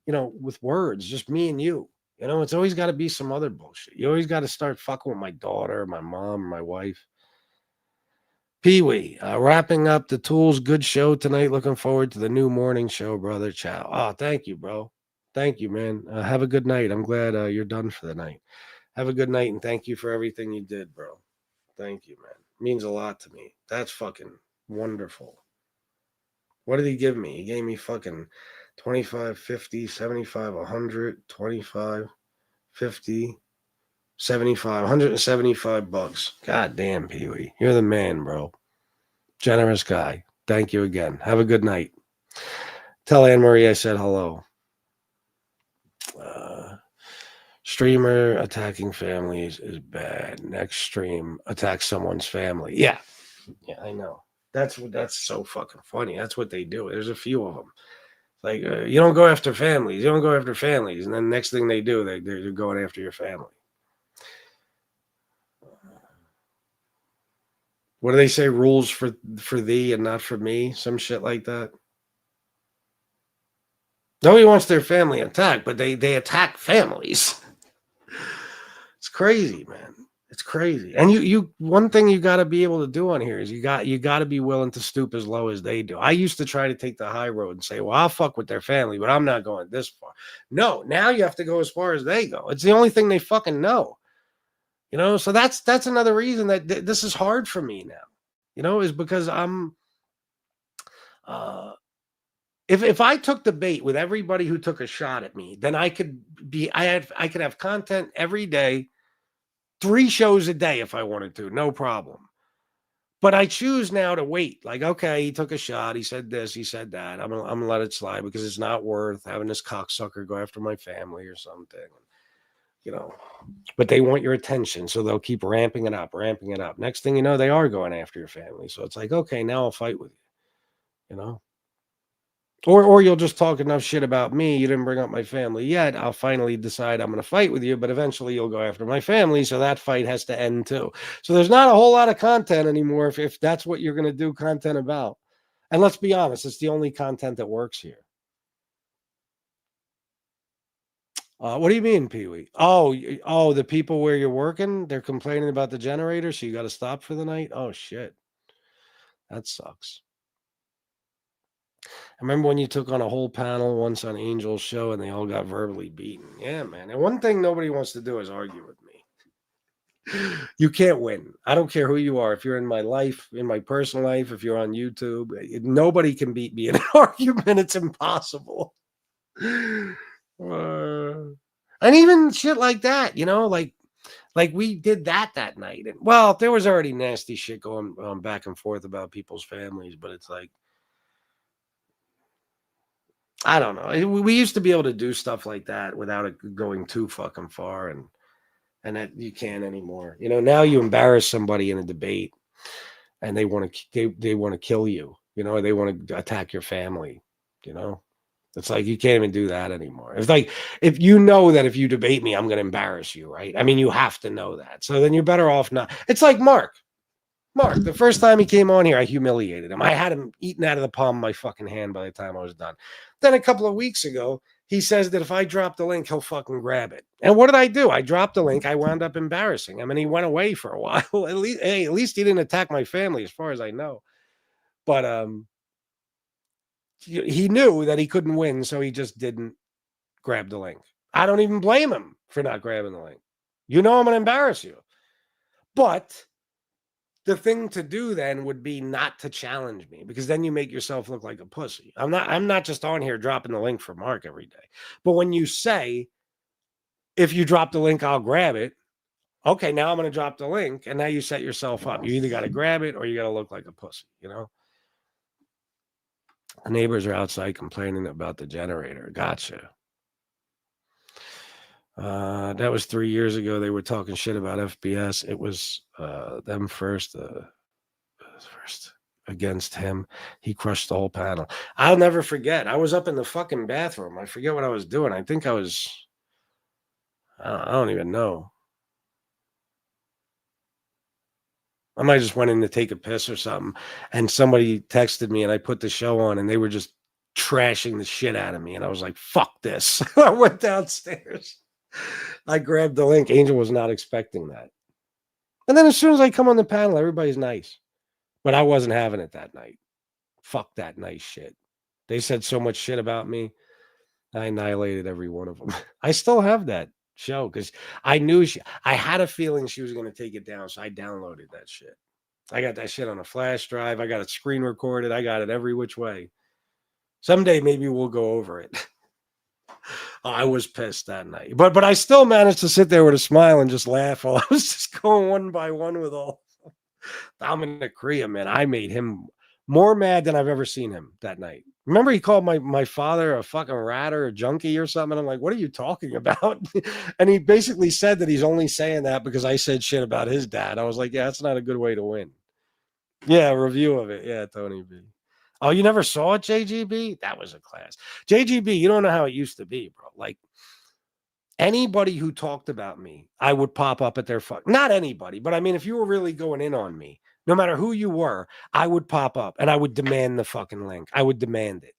you know, with words, just me and you. You know, it's always got to be some other bullshit. You always got to start fucking with my daughter, my mom, my wife. Pee-wee, wrapping up the Tools. Good show tonight. Looking forward to the new morning show, brother. Ciao. Oh, thank you, bro. Thank you, man. Have a good night. I'm glad you're done for the night. Have a good night, and thank you for everything you did, bro. Thank you, man. It means a lot to me. That's fucking wonderful. What did he give me? He gave me fucking 25, 50, 75, 100, 25, 50, 75, 175 bucks. God damn, Pee-wee. You're the man, bro. Generous guy. Thank you again. Have a good night. Tell Anne-Marie I said hello. Streamer attacking families is bad. Next stream, attack someone's family. Yeah, I know. That's so fucking funny. That's what they do. There's a few of them. Like, you don't go after families. You don't go after families. And then next thing they do, they're going after your family. What do they say? Rules for thee and not for me? Some shit like that. Nobody wants their family attacked, but they attack families. It's crazy, man. It's crazy. And you one thing you got to be able to do on here is you got to be willing to stoop as low as they do. I used to try to take the high road and say, well, I'll fuck with their family, but I'm not going this far. No, now you have to go as far as they go. It's the only thing they fucking know. You know, so that's another reason that this is hard for me now. You know, is because I'm if I took the bait with everybody who took a shot at me, then I could have content every day, 3 shows a day if I wanted to, no problem. But I choose now to wait. Like, okay, he took a shot. He said this. He said that. I'm gonna let it slide because it's not worth having this cocksucker go after my family or something. You know, but they want your attention, so they'll keep ramping it up. Next thing you know, they are going after your family. So it's like, okay, now I'll fight with you. You know. Or you'll just talk enough shit about me. You didn't bring up my family yet. I'll finally decide I'm going to fight with you, but eventually you'll go after my family. So that fight has to end too. So there's not a whole lot of content anymore if that's what you're going to do content about. And let's be honest, it's the only content that works here. What do you mean, Pee-wee? Oh, the people where you're working, they're complaining about the generator, so you got to stop for the night? Oh, shit. That sucks. I remember when you took on a whole panel once on Angel's show and they all got verbally beaten. Yeah, man. And one thing nobody wants to do is argue with me. You can't win. I don't care who you are. If you're in my life, in my personal life, if you're on YouTube, nobody can beat me in an argument. It's impossible. And even shit like that, you know, like we did that night. And well, there was already nasty shit going back and forth about people's families, but it's like, I don't know. We used to be able to do stuff like that without it going too fucking far, and that you can't anymore. You know, now you embarrass somebody in a debate, and they want to kill you. You know, they want to attack your family. You know, it's like you can't even do that anymore. It's like if you know that if you debate me, I'm going to embarrass you, right? I mean, you have to know that. So then you're better off not. It's like Mark, the first time he came on here, I humiliated him. I had him eaten out of the palm of my fucking hand by the time I was done. Then a couple of weeks ago, he says that if I drop the link, he'll fucking grab it. And what did I do? I dropped the link. I wound up embarrassing him, and he went away for a while. At least he didn't attack my family, as far as I know. But he knew that he couldn't win, so he just didn't grab the link. I don't even blame him for not grabbing the link. You know I'm going to embarrass you. But the thing to do then would be not to challenge me, because then you make yourself look like a pussy. I'm not just on here dropping the link for Mark every day. But when you say, if you drop the link, I'll grab it. Okay, now I'm going to drop the link, and now you set yourself up. You either got to grab it or you got to look like a pussy, you know? The neighbors are outside complaining about the generator. Gotcha. That was 3 years ago. They were talking shit about FBS. It was them first against him. He crushed the whole panel. I'll never forget. I was up in the fucking bathroom. I forget what I was doing. I think I don't even know. I might just went in to take a piss or something, and somebody texted me, and I put the show on, and they were just trashing the shit out of me, and I was like, fuck this. I went downstairs. I grabbed the link. Angel was not expecting that. And then as soon as I come on the panel, everybody's nice. But I wasn't having it that night. Fuck that nice shit. They said so much shit about me. I annihilated every one of them. I still have that show because I knew I had a feeling she was going to take it down. So I downloaded that shit. I got that shit on a flash drive. I got it screen recorded. I got it every which way. Someday maybe we'll go over it. I was pissed that night, but I still managed to sit there with a smile and just laugh while I was just going one by one with all. Dominic Korea, man, I made him more mad than I've ever seen him that night. Remember, he called my father a fucking rat or a junkie or something. And I'm like, what are you talking about? And he basically said that he's only saying that because I said shit about his dad. I was like, yeah, that's not a good way to win. Yeah, review of it. Yeah, Tony B. Oh, you never saw it, JGB? That was a class. JGB, you don't know how it used to be, bro. Like, anybody who talked about me, I would pop up at their not anybody, but I mean, if you were really going in on me, no matter who you were, I would pop up and I would demand the fucking link. I would demand it.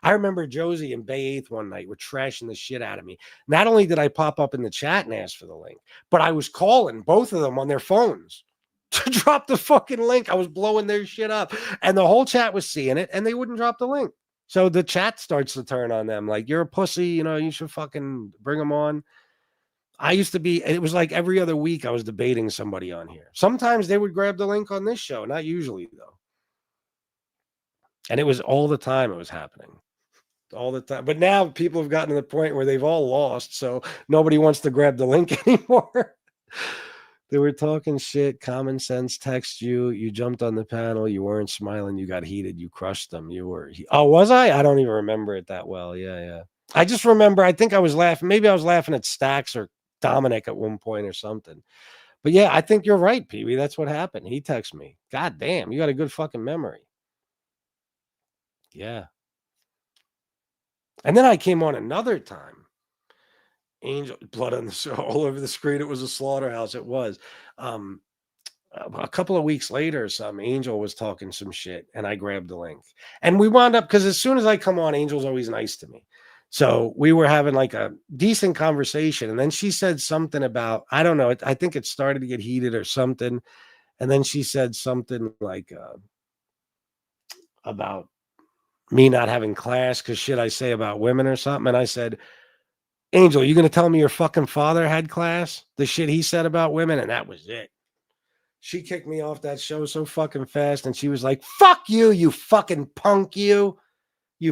I remember Josie and Bay 8th one night were trashing the shit out of me. Not only did I pop up in the chat and ask for the link, but I was calling both of them on their phones to drop the fucking link. I was blowing their shit up. And the whole chat was seeing it, and they wouldn't drop the link. So the chat starts to turn on them. Like, you're a pussy, you should fucking bring them on. I used to be, it was like every other week I was debating somebody on here. Sometimes they would grab the link on this show, not usually though. And it was all the time it was happening. All the time. But now people have gotten to the point where they've all lost, so nobody wants to grab the link anymore. They were talking shit, common sense text you, you jumped on the panel, you weren't smiling, you got heated, you crushed them. Oh, was I? I don't even remember it that well. Yeah. I just remember, I think I was laughing. Maybe I was laughing at Stacks or Dominic at one point or something. But yeah, I think you're right, Pee-wee. That's what happened. He texted me. God damn, you got a good fucking memory. Yeah. And then I came on another time. Angel, blood on the show, all over the screen. It was a slaughterhouse. It was. A couple of weeks later, some Angel was talking some shit, and I grabbed the link. And we wound up, because as soon as I come on, Angel's always nice to me. So we were having like a decent conversation. And then she said something about, I don't know, I think it started to get heated or something. And then she said something like about me not having class because shit I say about women or something. And I said, Angel, you going to tell me your fucking father had class? The shit he said about women? And that was it. She kicked me off that show so fucking fast. And she was like, fuck you, you fucking punk, you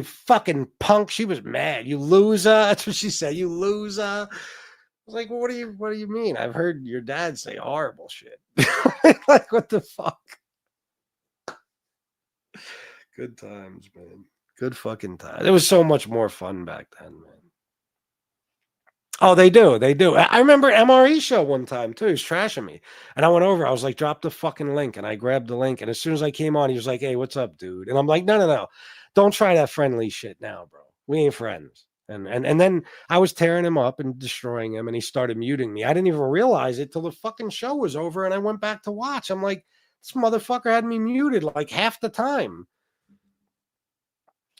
fucking punk. She was mad. You loser. That's what she said. You loser. I was like, well, what do you mean? I've heard your dad say horrible shit. Like, what the fuck? Good times, man. Good fucking times. It was so much more fun back then, man. Oh, they do. I remember MRE show one time too. He was trashing me. And I went over. I was like, drop the fucking link. And I grabbed the link. And as soon as I came on, he was like, hey, what's up, dude? And I'm like, no. Don't try that friendly shit now, bro. We ain't friends. And then I was tearing him up and destroying him. And he started muting me. I didn't even realize it till the fucking show was over. And I went back to watch. I'm like, this motherfucker had me muted like half the time.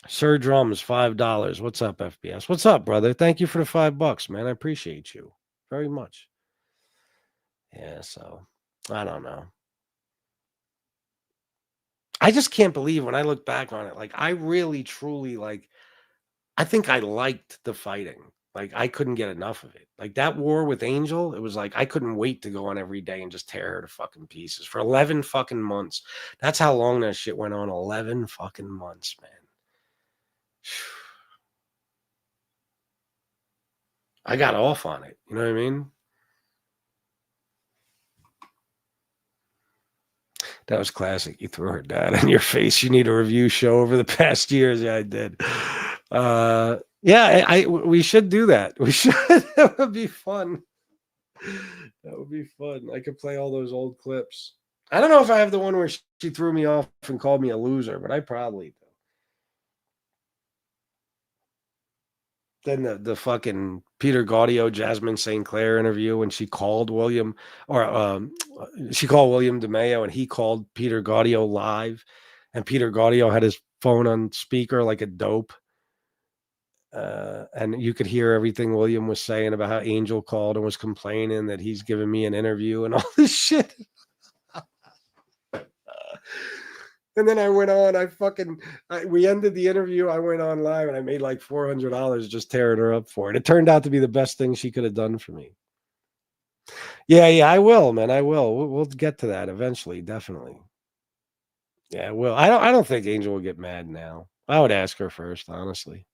Sir Drums, $5. What's up, FBS? What's up, brother? Thank you for the $5, man. I appreciate you very much. Yeah, so I don't know. I just can't believe when I look back on it. Like, I really, truly, like, I think I liked the fighting. Like, I couldn't get enough of it. Like, that war with Angel, it was like, I couldn't wait to go on every day and just tear her to fucking pieces for 11 fucking months. That's how long that shit went on. 11 fucking months, man. I got off on it. You know what I mean? That was classic. You threw her dad in your face. You need a review show over the past years. Yeah, I did. Yeah, we should do that. We should. That would be fun. That would be fun. I could play all those old clips. I don't know if I have the one where she threw me off and called me a loser, but I probably do. Then the fucking Peter Gaudio, Jasmine St. Clair interview when she called William, or she called William DeMeo and he called Peter Gaudio live, and Peter Gaudio had his phone on speaker like a dope. And you could hear everything William was saying about how Angel called and was complaining that he's giving me an interview and all this shit. And then I went on, we ended the interview. I went on live and I made like $400 just tearing her up for it. It turned out to be the best thing she could have done for me. Yeah, I will, man. I will. We'll get to that eventually. Definitely. Yeah, I will. I don't think Angel will get mad now. I would ask her first, honestly.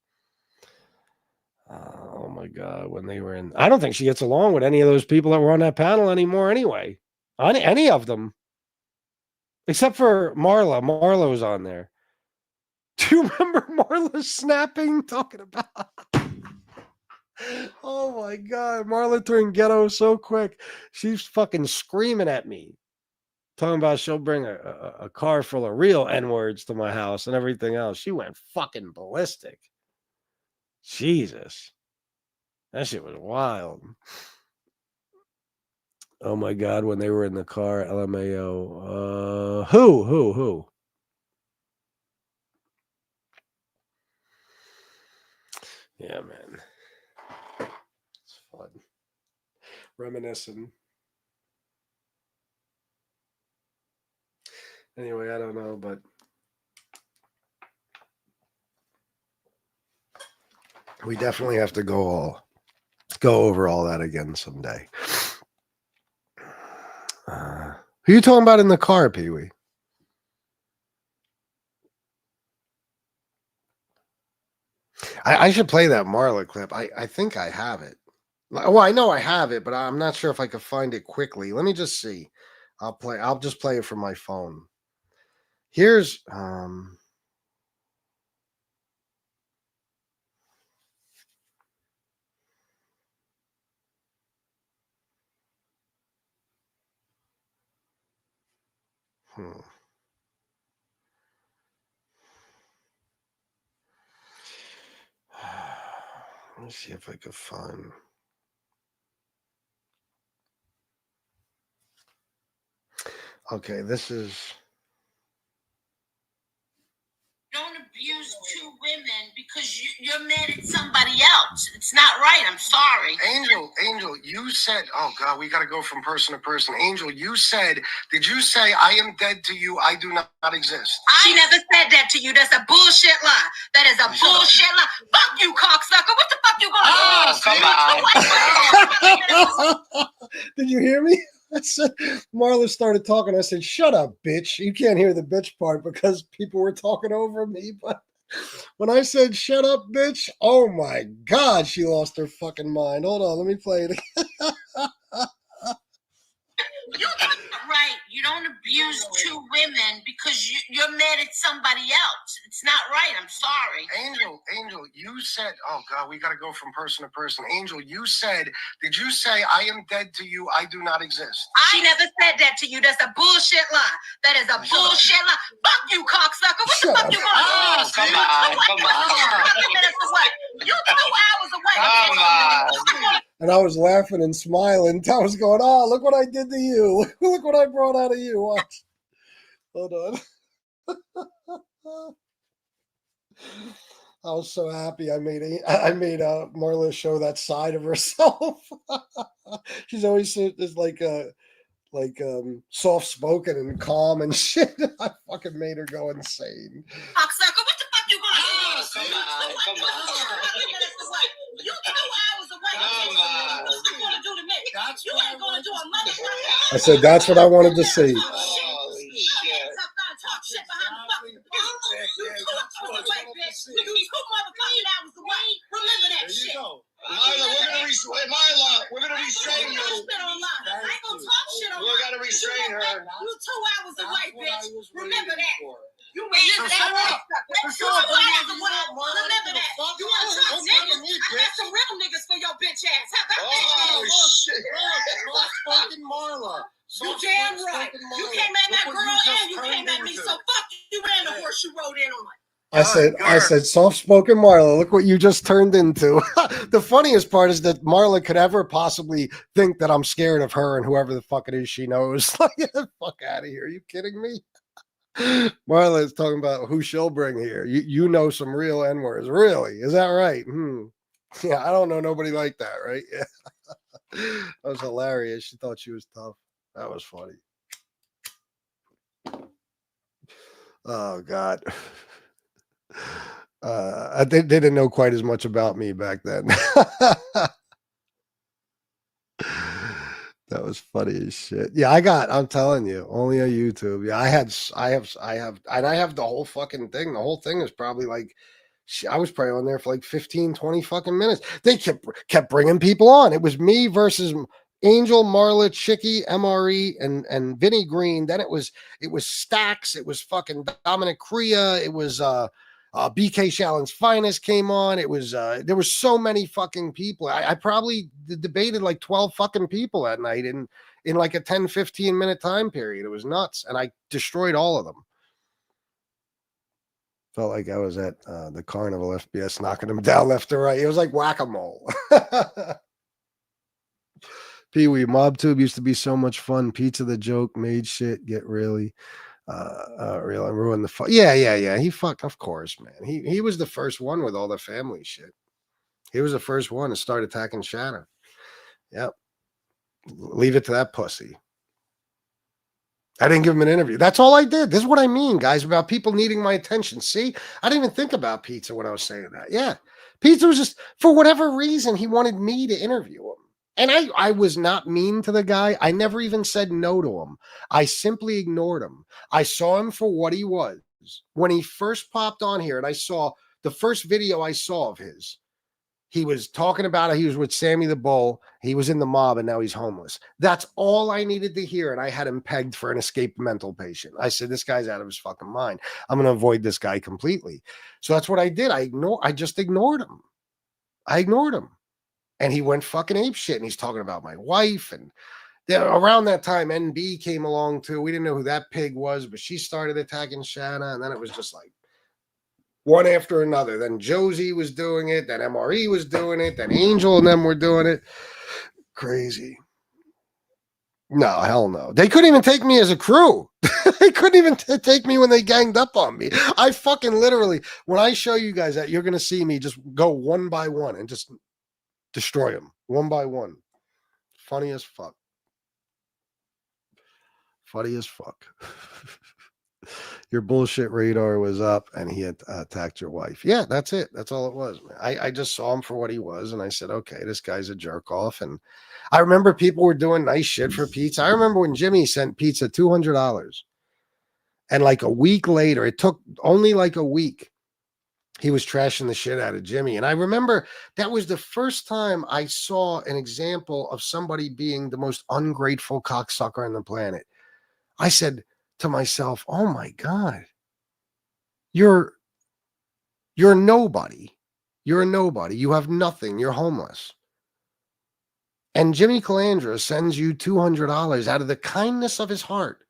Oh my God. When they were in, I don't think she gets along with any of those people that were on that panel anymore anyway. Any of them. Except for Marla. Marla was on there. Do you remember Marla snapping, talking about? Oh my God. Marla turned ghetto so quick. She's fucking screaming at me. Talking about she'll bring a car full of real N-words to my house and everything else. She went fucking ballistic. Jesus. That shit was wild. Oh my God, when they were in the car, LMAO. Who? Yeah, man. It's fun. Reminiscing. Anyway, I don't know, but we definitely have to go over all that again someday. Who you talking about in the car, Pee Wee? I should play that Marla clip. I think I have it. Well, I know I have it, but I'm not sure if I could find it quickly. Let me just see. I'll just play it from my phone. Here's let me see if I could find. Okay, this is. Don't abuse two women because you're mad at somebody else. It's not right. I'm sorry. Angel, you said, oh God, we got to go from person to person. Angel, you said, did you say, I am dead to you, I do not exist? She never said that to you. That's a bullshit lie. That is a bullshit lie. Fuck you, cocksucker. What the fuck you gonna do? Did you hear me? I said, Marla started talking. I said, shut up, bitch. You can't hear the bitch part because people were talking over me. But when I said, shut up, bitch, oh my God, she lost her fucking mind. Hold on, let me play it again. Right. You don't abuse two women because you're mad at somebody else. It's not right. I'm sorry. Angel, you said, oh God, we got to go from person to person. Angel, you said, did you say, I am dead to you, I do not exist? She never said that to you. That's a bullshit lie. That is a bullshit lie. Fuck you, cocksucker. What the fuck you gonna do? Come on. You 2 hours away. And I was laughing and smiling. I was going, oh, look what I did to you. Look what I brought out of you. Watch. Hold on. I was so happy. I made Marla show that side of herself. She's always just like soft spoken and calm and shit. I fucking made her go insane. Cocksucker, what the fuck you gonna do? Come on. You 2 hours away. What you gonna do to me? You ain't gonna do a motherfucker. I said that's what I wanted to see. Holy shit. Talk shit behind the fucking You 2 hours away, bitch. You 2 motherfucking hours away. Remember that shit. Marla, we're gonna restrain you. I ain't gonna talk shit on We're gonna restrain her. You 2 hours away, bitch. Remember that. You So shut up. You 2 hours away. Remember that. You want to talk niggas? I got some real niggas for your bitch ass. How about that? Oh shit. Fucking Marla. You damn right. You came at my girl and you came at me. So fuck you and the horse you rode in on. I said, soft-spoken Marla, look what you just turned into. The funniest part is that Marla could ever possibly think that I'm scared of her and whoever the fuck it is she knows. Like, get the fuck out of here. Are you kidding me? Marla is talking about who she'll bring here. You know some real N-words. Really? Is that right? Yeah, I don't know nobody like that, right? Yeah. That was hilarious. She thought she was tough. That was funny. Oh, God. They didn't know quite as much about me back then. That was funny as shit. Yeah, I'm telling you, only on YouTube. Yeah, I have the whole fucking thing. The whole thing is probably like, I was probably on there for like 15, 20 fucking minutes. They kept bringing people on. It was me versus Angel, Marla, Chicky, MRE, and Vinny Green. Then it was Stax. It was fucking Dominic Crea. It was BK Shallon's Finest came on. It was there were so many fucking people. I probably debated like 12 fucking people that night in like a 10-15 minute time period. It was nuts, and I destroyed all of them. Felt like I was at the Carnival FBS knocking them down left to right. It was like whack-a-mole. Pee-wee, MobTube used to be so much fun. Pizza the Joke made shit get really real and ruin the fun. Yeah. He fucked, of course, man. He was the first one with all the family shit. He was the first one to start attacking Shanna. Yep. Leave it to that pussy. I didn't give him an interview. That's all I did. This is what I mean, guys, about people needing my attention. See, I didn't even think about Pizza when I was saying that. Yeah. Pizza was just, for whatever reason, he wanted me to interview him. And I was not mean to the guy. I never even said no to him. I simply ignored him. I saw him for what he was. When he first popped on here, and I saw the first video I saw of his, he was talking about it. He was with Sammy the Bull. He was in the mob, and now he's homeless. That's all I needed to hear, and I had him pegged for an escaped mental patient. I said, this guy's out of his fucking mind. I'm going to avoid this guy completely. So that's what I did. I just ignored him. I ignored him. And he went fucking ape shit, and he's talking about my wife. And then around that time, NB came along too. We didn't know who that pig was, but she started attacking Shanna, and then it was just like one after another. Then Josie was doing it. Then MRE was doing it. Then Angel and them were doing it. Crazy. No, hell no. They couldn't even take me as a crew. They couldn't even take me when they ganged up on me. I fucking literally, when I show you guys that, you're going to see me just go one by one and just destroy them one by one. Funny as fuck. Funny as fuck. Your bullshit radar was up and he had attacked your wife. Yeah, that's it. That's all it was, man. I just saw him for what he was, and I said, okay, this guy's a jerk off. And I remember people were doing nice shit for pizza. I remember when Jimmy sent pizza $200. And like a week later, it took only like a week, he was trashing the shit out of Jimmy. And I remember that was the first time I saw an example of somebody being the most ungrateful cocksucker on the planet. I said to myself, oh my God, you're nobody. You're a nobody. You have nothing. You're homeless. And Jimmy Calandra sends you $200 out of the kindness of his heart.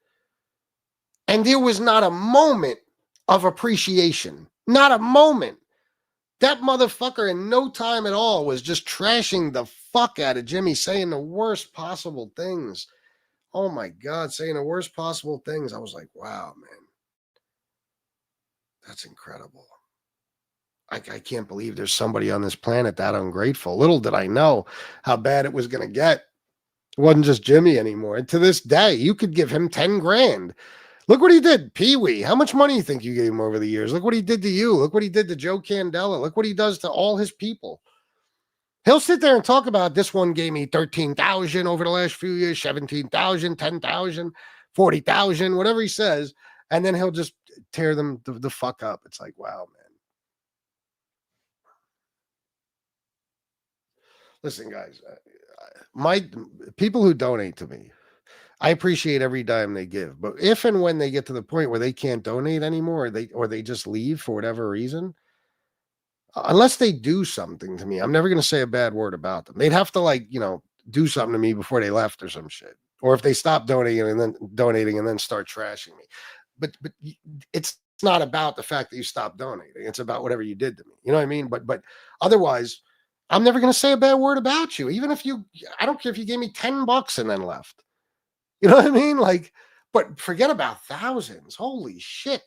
And there was not a moment of appreciation. Not a moment. That motherfucker in no time at all was just trashing the fuck out of Jimmy, saying the worst possible things. Oh my God, saying the worst possible things. I was like, wow, man. That's incredible. I can't believe there's somebody on this planet that ungrateful. Little did I know how bad it was going to get. It wasn't just Jimmy anymore. And to this day, you could give him 10 grand. Look what he did, Pee-wee. How much money do you think you gave him over the years? Look what he did to you. Look what he did to Joe Candela. Look what he does to all his people. He'll sit there and talk about this one gave me 13,000 over the last few years, 17,000, 10,000, 40,000, whatever he says. And then he'll just tear them the fuck up. It's like, wow, man. Listen, guys, my people who donate to me, I appreciate every dime they give. But if and when they get to the point where they can't donate anymore, or they just leave for whatever reason, unless they do something to me, I'm never going to say a bad word about them. They'd have to do something to me before they left or some shit. Or if they stop donating and then start trashing me. But it's not about the fact that you stopped donating. It's about whatever you did to me. You know what I mean? But otherwise, I'm never going to say a bad word about you. Even if I don't care if you gave me $10 and then left. You know what I mean? But forget about thousands. Holy shit.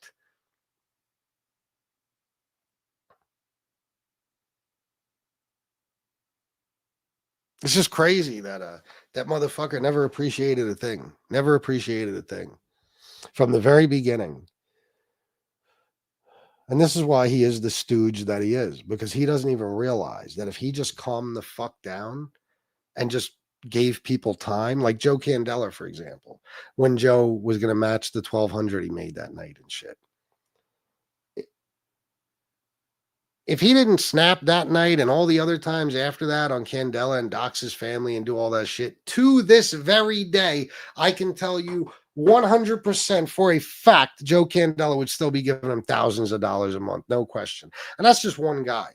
It's just crazy that that motherfucker never appreciated a thing. Never appreciated a thing from the very beginning. And this is why he is the stooge that he is, because he doesn't even realize that if he just calmed the fuck down and just gave people time, like Joe Candela, for example, when Joe was going to match the 1,200 he made that night and shit. If he didn't snap that night and all the other times after that on Candela and dox his family and do all that shit, to this very day, I can tell you 100% for a fact, Joe Candela would still be giving him thousands of dollars a month. No question. And that's just one guy.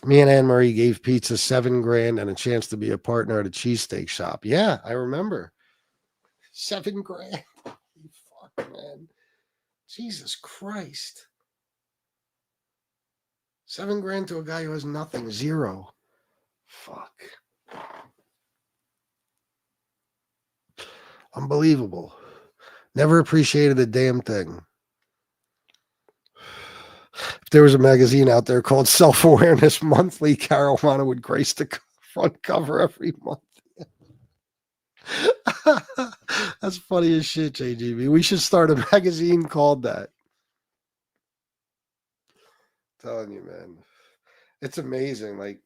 Me and Anne Marie gave Pizza $7 grand and a chance to be a partner at a cheesesteak shop. Yeah, I remember. $7 grand. Fuck, man. Jesus Christ. $7 grand to a guy who has nothing. Zero. Fuck. Unbelievable. Never appreciated a damn thing. If there was a magazine out there called Self-Awareness Monthly, Caruana would grace the front cover every month. That's funny as shit, JGB. We should start a magazine called that. I'm telling you, man. It's amazing. Like,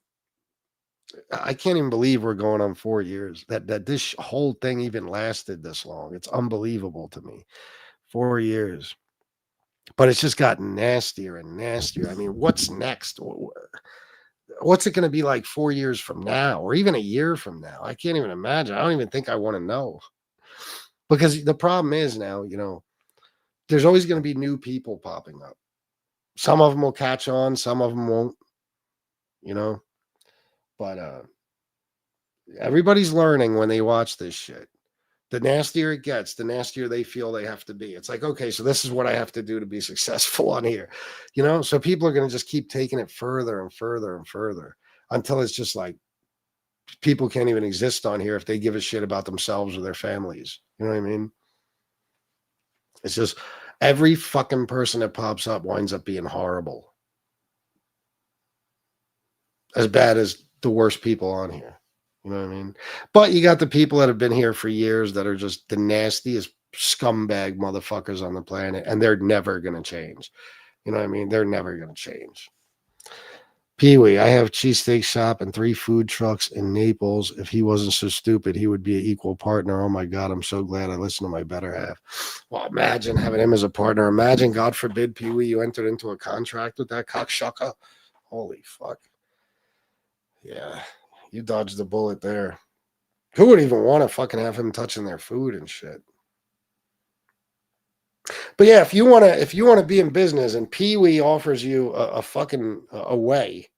I can't even believe we're going on 4 years. That this whole thing even lasted this long. It's unbelievable to me. 4 years. But it's just gotten nastier and nastier. I mean, what's next? What's it going to be like 4 years from now, or even a year from now? I can't even imagine. I don't even think I want to know. Because the problem is now, there's always going to be new people popping up. Some of them will catch on, some of them won't, But everybody's learning when they watch this shit. The nastier it gets, the nastier they feel they have to be. It's like, okay, so this is what I have to do to be successful on here. So people are going to just keep taking it further and further and further until it's just like people can't even exist on here if they give a shit about themselves or their families. You know what I mean? It's just every fucking person that pops up winds up being horrible. As bad as the worst people on here. You know what I mean? But you got the people that have been here for years that are just the nastiest scumbag motherfuckers on the planet, and they're never going to change. You know what I mean? They're never going to change. Pee-wee, I have cheesesteak shop and 3 food trucks in Naples. If he wasn't so stupid, he would be an equal partner. Oh my God, I'm so glad I listened to my better half. Well, imagine having him as a partner. Imagine, God forbid, Pee-wee, you entered into a contract with that cocksucker. Holy fuck. Yeah. You dodged the bullet there. Who would even want to fucking have him touching their food and shit? But yeah, if you want to be in business and Pee-wee offers you a fucking a way,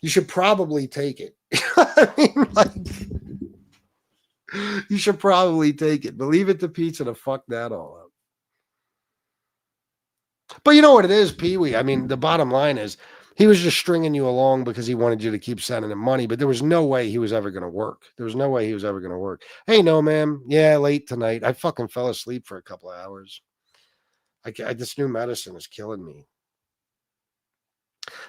you should probably take it. I mean, like, you should probably take it. But leave it to Pizza to fuck that all up. But you know what it is, Pee-wee? I mean, the bottom line is, he was just stringing you along because he wanted you to keep sending him money, but there was no way he was ever going to work. There was no way he was ever going to work. Hey, no, ma'am. Yeah, late tonight. I fucking fell asleep for a couple of hours. This new medicine is killing me.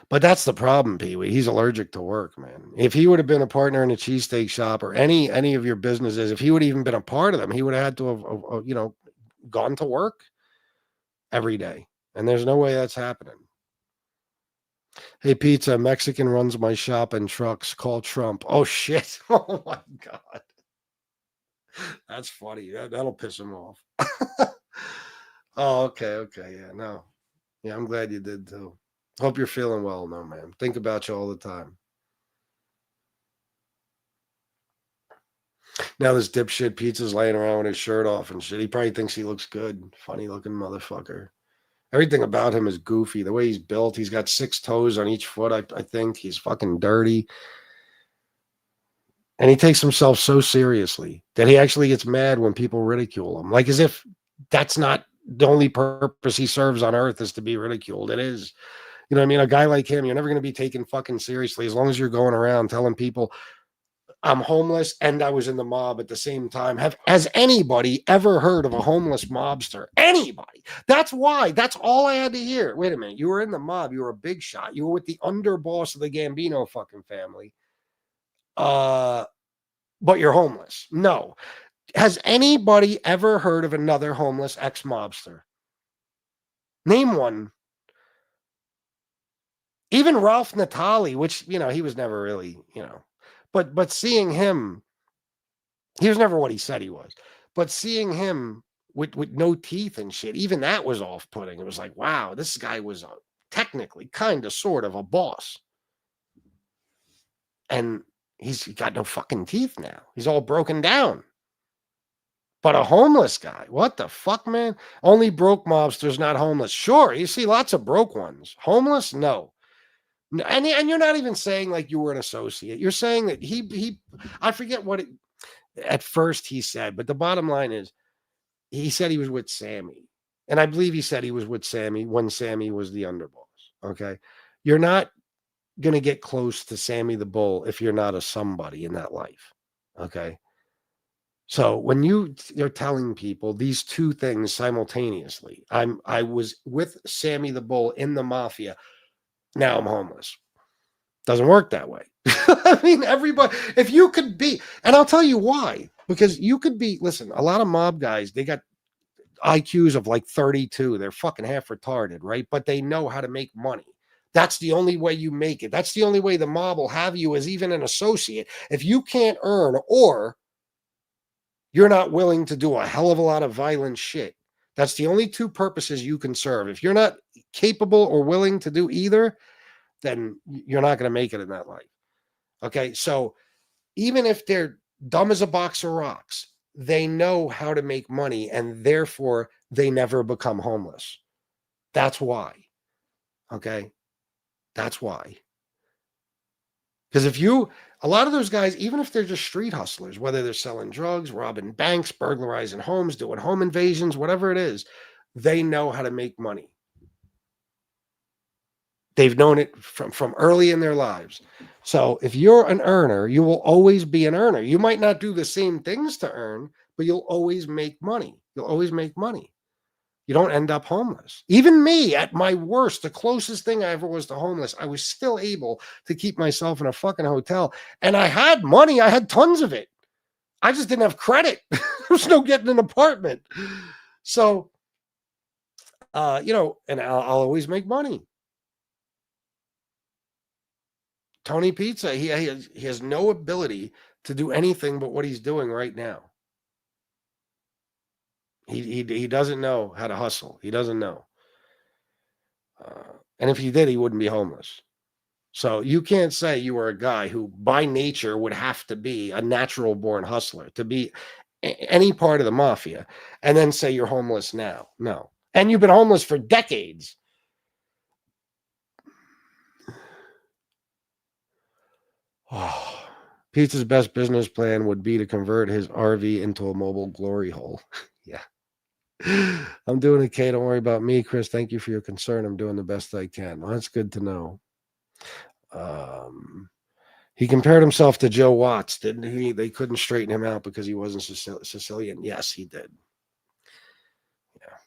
But that's the problem, Pee-wee. He's allergic to work, man. If he would have been a partner in a cheesesteak shop or any of your businesses, if he would have even been a part of them, he would have had to have gone to work every day. And there's no way that's happening. Hey, Pizza, Mexican runs my shop and trucks. Call Trump. Oh, shit. Oh, my God. That's funny. That'll piss him off. Oh, okay. Yeah, no. Yeah, I'm glad you did, too. Hope you're feeling well, no, man. Think about you all the time. Now this dipshit Pizza's laying around with his shirt off and shit. He probably thinks he looks good. Funny-looking motherfucker. Everything about him is goofy. The way he's built, he's got 6 toes on each foot. I think he's fucking dirty. And he takes himself so seriously that he actually gets mad when people ridicule him. Like as if that's not the only purpose he serves on earth is to be ridiculed. It is. You know what I mean? A guy like him, you're never going to be taken fucking seriously as long as you're going around telling people, I'm homeless and I was in the mob at the same time. Has anybody ever heard of a homeless mobster? Anybody? That's why. That's all I had to hear. Wait a minute. You were in the mob. You were a big shot. You were with the underboss of the Gambino fucking family. But you're homeless. No. Has anybody ever heard of another homeless ex-mobster? Name one. Even Ralph Natali, which, he was never really, but seeing him, he was never what he said he was. But seeing him with no teeth and shit, even that was off-putting. It was like, wow, this guy was technically kind of sort of a boss. And he's got no fucking teeth now. He's all broken down. But a homeless guy, what the fuck, man? Only broke mobsters, not homeless. Sure, you see lots of broke ones. Homeless, no. And you're not even saying like you were an associate. You're saying that he I forget what at first he said, but the bottom line is he said he was with Sammy. And I believe he said he was with Sammy when Sammy was the underboss. Okay. You're not going to get close to Sammy the Bull if you're not a somebody in that life. Okay. So when you're telling people these two things simultaneously, I was with Sammy the Bull in the mafia. Now I'm homeless. Doesn't work that way. I mean, everybody, if you could be, and I'll tell you why, because you could be, listen, a lot of mob guys, they got IQs of like 32. They're fucking half retarded, right? But they know how to make money. That's the only way you make it. That's the only way the mob will have you as even an associate. If you can't earn or you're not willing to do a hell of a lot of violent shit, that's the only two purposes you can serve. If you're not capable or willing to do either, then you're not going to make it in that life. Okay. So even if they're dumb as a box of rocks, they know how to make money and therefore they never become homeless. That's why. Okay. That's why. Because a lot of those guys, even if they're just street hustlers, whether they're selling drugs, robbing banks, burglarizing homes, doing home invasions, whatever it is, they know how to make money. They've known it from early in their lives. So if you're an earner, you will always be an earner. You might not do the same things to earn, but you'll always make money. You'll always make money. You don't end up homeless. Even me, at my worst, the closest thing I ever was to homeless, I was still able to keep myself in a fucking hotel. And I had money. I had tons of it. I just didn't have credit. There was no getting an apartment. So, and I'll always make money. Tony Pizza, he has no ability to do anything but what he's doing right now. He doesn't know how to hustle. He doesn't know. And if he did, he wouldn't be homeless. So you can't say you were a guy who by nature would have to be a natural born hustler to be any part of the mafia and then say you're homeless now. No. And you've been homeless for decades. Oh, Pizza's best business plan would be to convert his RV into a mobile glory hole. Yeah. I'm doing okay. Don't worry about me, Chris. Thank you for your concern. I'm doing the best I can. Well, that's good to know. He compared himself to Joe Watts, didn't he? They couldn't straighten him out because he wasn't Sicilian. Yes, he did. Yeah.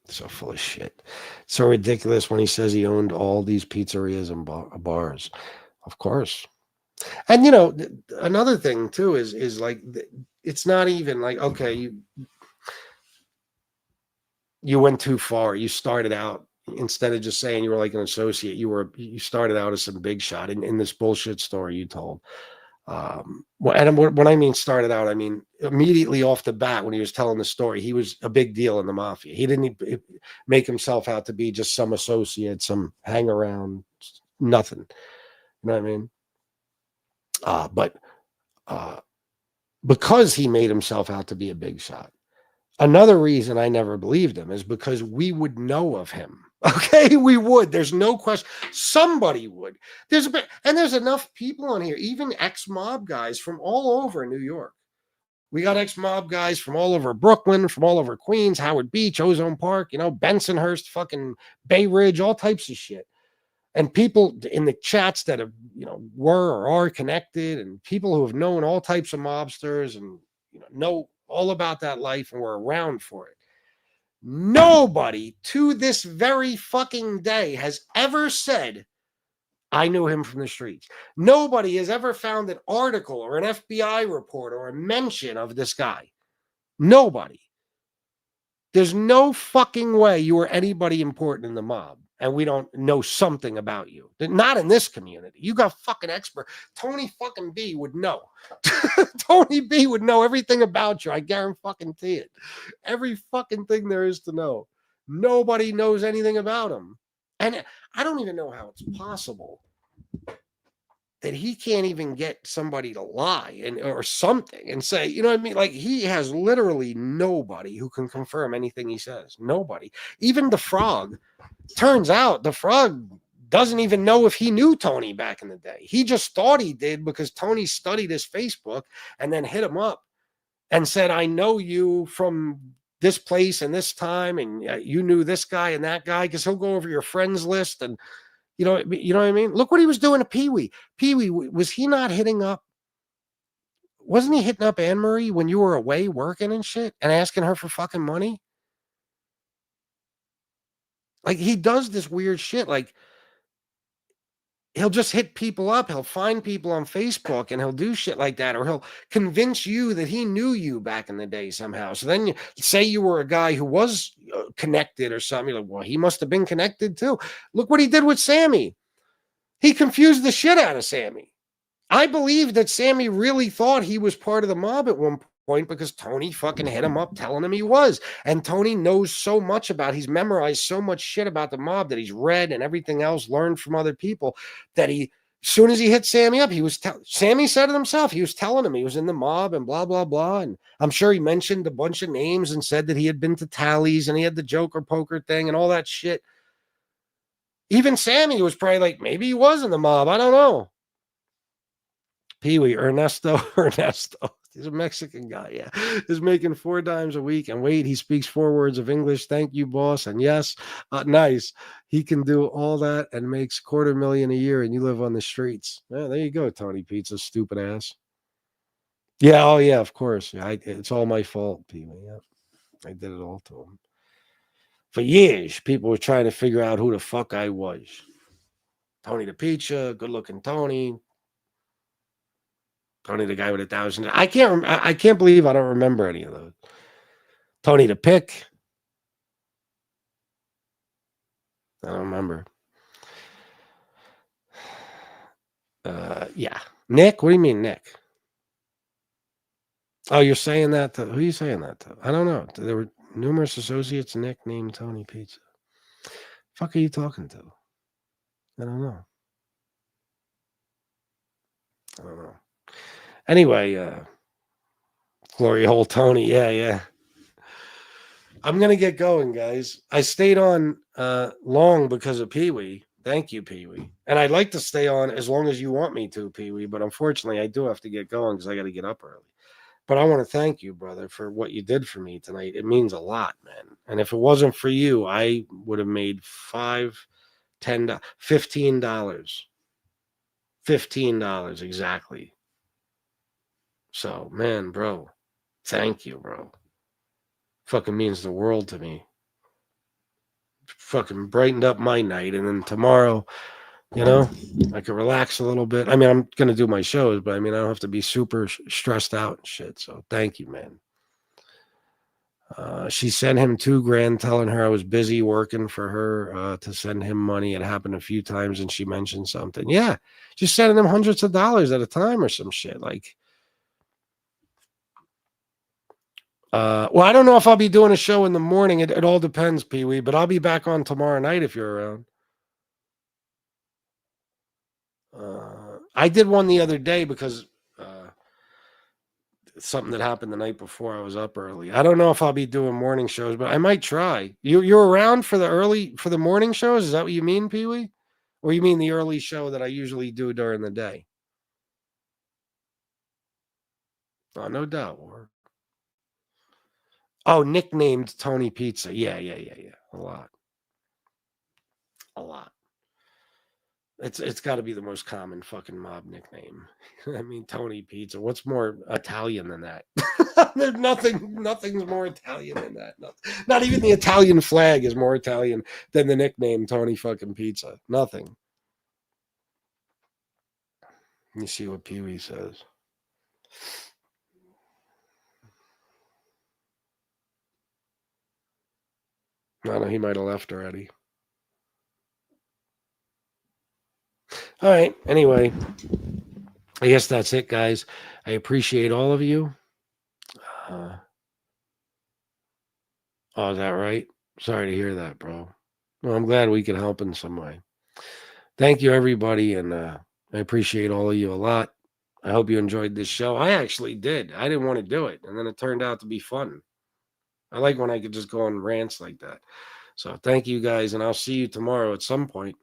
So full of shit. So ridiculous when he says he owned all these pizzerias and bars. Of course. And another thing too is like it's not even like, okay, you went too far. You started out, instead of just saying you were like an associate, you started out as some big shot in this bullshit story you told. And when I mean started out, I mean immediately off the bat when he was telling the story, he was a big deal in the mafia. He didn't make himself out to be just some associate, some hang around, nothing. You know what I mean? But because he made himself out to be a big shot. Another reason I never believed him is because we would know of him. Okay, we would. There's no question. Somebody would. There's enough people on here, even ex-mob guys from all over New York. We got ex-mob guys from all over Brooklyn, from all over Queens, Howard Beach, Ozone Park, Bensonhurst, fucking Bay Ridge, all types of shit. And people in the chats that have, were or are connected, and people who have known all types of mobsters and know all about that life and were around for it. Nobody to this very fucking day has ever said, I knew him from the streets. Nobody has ever found an article or an FBI report or a mention of this guy. Nobody. There's no fucking way you were anybody important in the mob and we don't know something about you. Not in this community. You got fucking expert. Tony fucking B would know. Tony B would know everything about you. I guarantee it. Every fucking thing there is to know. Nobody knows anything about him. And I don't even know how it's possible that he can't even get somebody to lie or something and say, you know what I mean? Like, he has literally nobody who can confirm anything he says. Nobody. Even the Frog. Turns out the Frog doesn't even know if he knew Tony back in the day. He just thought he did because Tony studied his Facebook and then hit him up and said, I know you from this place and this time, and you knew this guy and that guy, because he'll go over your friends list and You know what I mean? Look what he was doing to Pee-wee. Pee-wee, was he not hitting up? Wasn't he hitting up Anne Marie when you were away working and shit and asking her for fucking money? Like, he does this weird shit. Like, he'll just hit people up. He'll find people on Facebook and he'll do shit like that. Or he'll convince you that he knew you back in the day somehow. So then you say you were a guy who was connected or something. You're like, well, he must have been connected too. Look what he did with Sammy. He confused the shit out of Sammy. I believe that Sammy really thought he was part of the mob at one point because Tony fucking hit him up telling him he was. And Tony knows so much he's memorized so much shit about the mob that he's read and everything else, learned from other people, that as soon as he hit Sammy up, Sammy said it himself. He was telling him he was in the mob and blah, blah, blah. And I'm sure he mentioned a bunch of names and said that he had been to Tally's and he had the Joker poker thing and all that shit. Even Sammy was probably like, maybe he was in the mob. I don't know. Pee-wee, Ernesto, he's a Mexican guy, yeah, is making 4 dimes a week. And wait, he speaks 4 words of English. Thank you, boss. And yes, nice. He can do all that and makes $250,000 a year, and you live on the streets. Yeah, there you go, Tony Pizza, stupid ass. Yeah, oh yeah, of course. Yeah, it's all my fault, Pee-wee. Yeah, I did it all to him. For years, people were trying to figure out who the fuck I was. Tony the Pizza, good-looking Tony. Tony the guy with 1,000. I can't believe I don't remember any of those. Tony the Pick. I don't remember. Yeah. Nick? What do you mean, Nick? Oh, you're saying that to who are you saying that to? I don't know. There were numerous associates Nick named Tony Pizza. Fuck are you talking to? I don't know. Anyway, Glory Hole Tony. Yeah. I'm going to get going, guys. I stayed on long because of Pee-wee. Thank you, Pee-wee. And I'd like to stay on as long as you want me to, Pee-wee, but unfortunately, I do have to get going because I got to get up early. But I want to thank you, brother, for what you did for me tonight. It means a lot, man. And if it wasn't for you, I would have made $5, $10, $15. $15 exactly. So, man, bro, thank you, bro. Fucking means the world to me. Fucking brightened up my night. And then tomorrow, I can relax a little bit. I mean, I'm going to do my shows, but I mean, I don't have to be super stressed out and shit. So thank you, man. She sent him $2,000 telling her I was busy working for her to send him money. It happened a few times and she mentioned something. Yeah. Just sending him hundreds of dollars at a time or some shit. Like, well, I don't know if I'll be doing a show in the morning. It all depends, Pee-wee, but I'll be back on tomorrow night if you're around. I did one the other day because something that happened the night before. I was up early. I don't know if I'll be doing morning shows, but I might try. You're around for the morning shows? Is that what you mean, Pee-wee? Or you mean the early show that I usually do during the day? Oh, no doubt. Oh, nicknamed Tony Pizza. Yeah. A lot. It's got to be the most common fucking mob nickname. I mean, Tony Pizza. What's more Italian than that? There's nothing's more Italian than that. Not even the Italian flag is more Italian than the nickname Tony fucking Pizza. Nothing. Let me see what Pee-wee says. I know he might have left already. All right. Anyway, I guess that's it, guys. I appreciate all of you. Oh, is that right? Sorry to hear that, bro. Well, I'm glad we can help in some way. Thank you, everybody, and I appreciate all of you a lot. I hope you enjoyed this show. I actually did. I didn't want to do it, and then it turned out to be fun. I like when I could just go on rants like that. So thank you, guys, and I'll see you tomorrow at some point.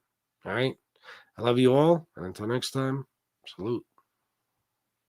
All right? I love you all, and until next time, salute.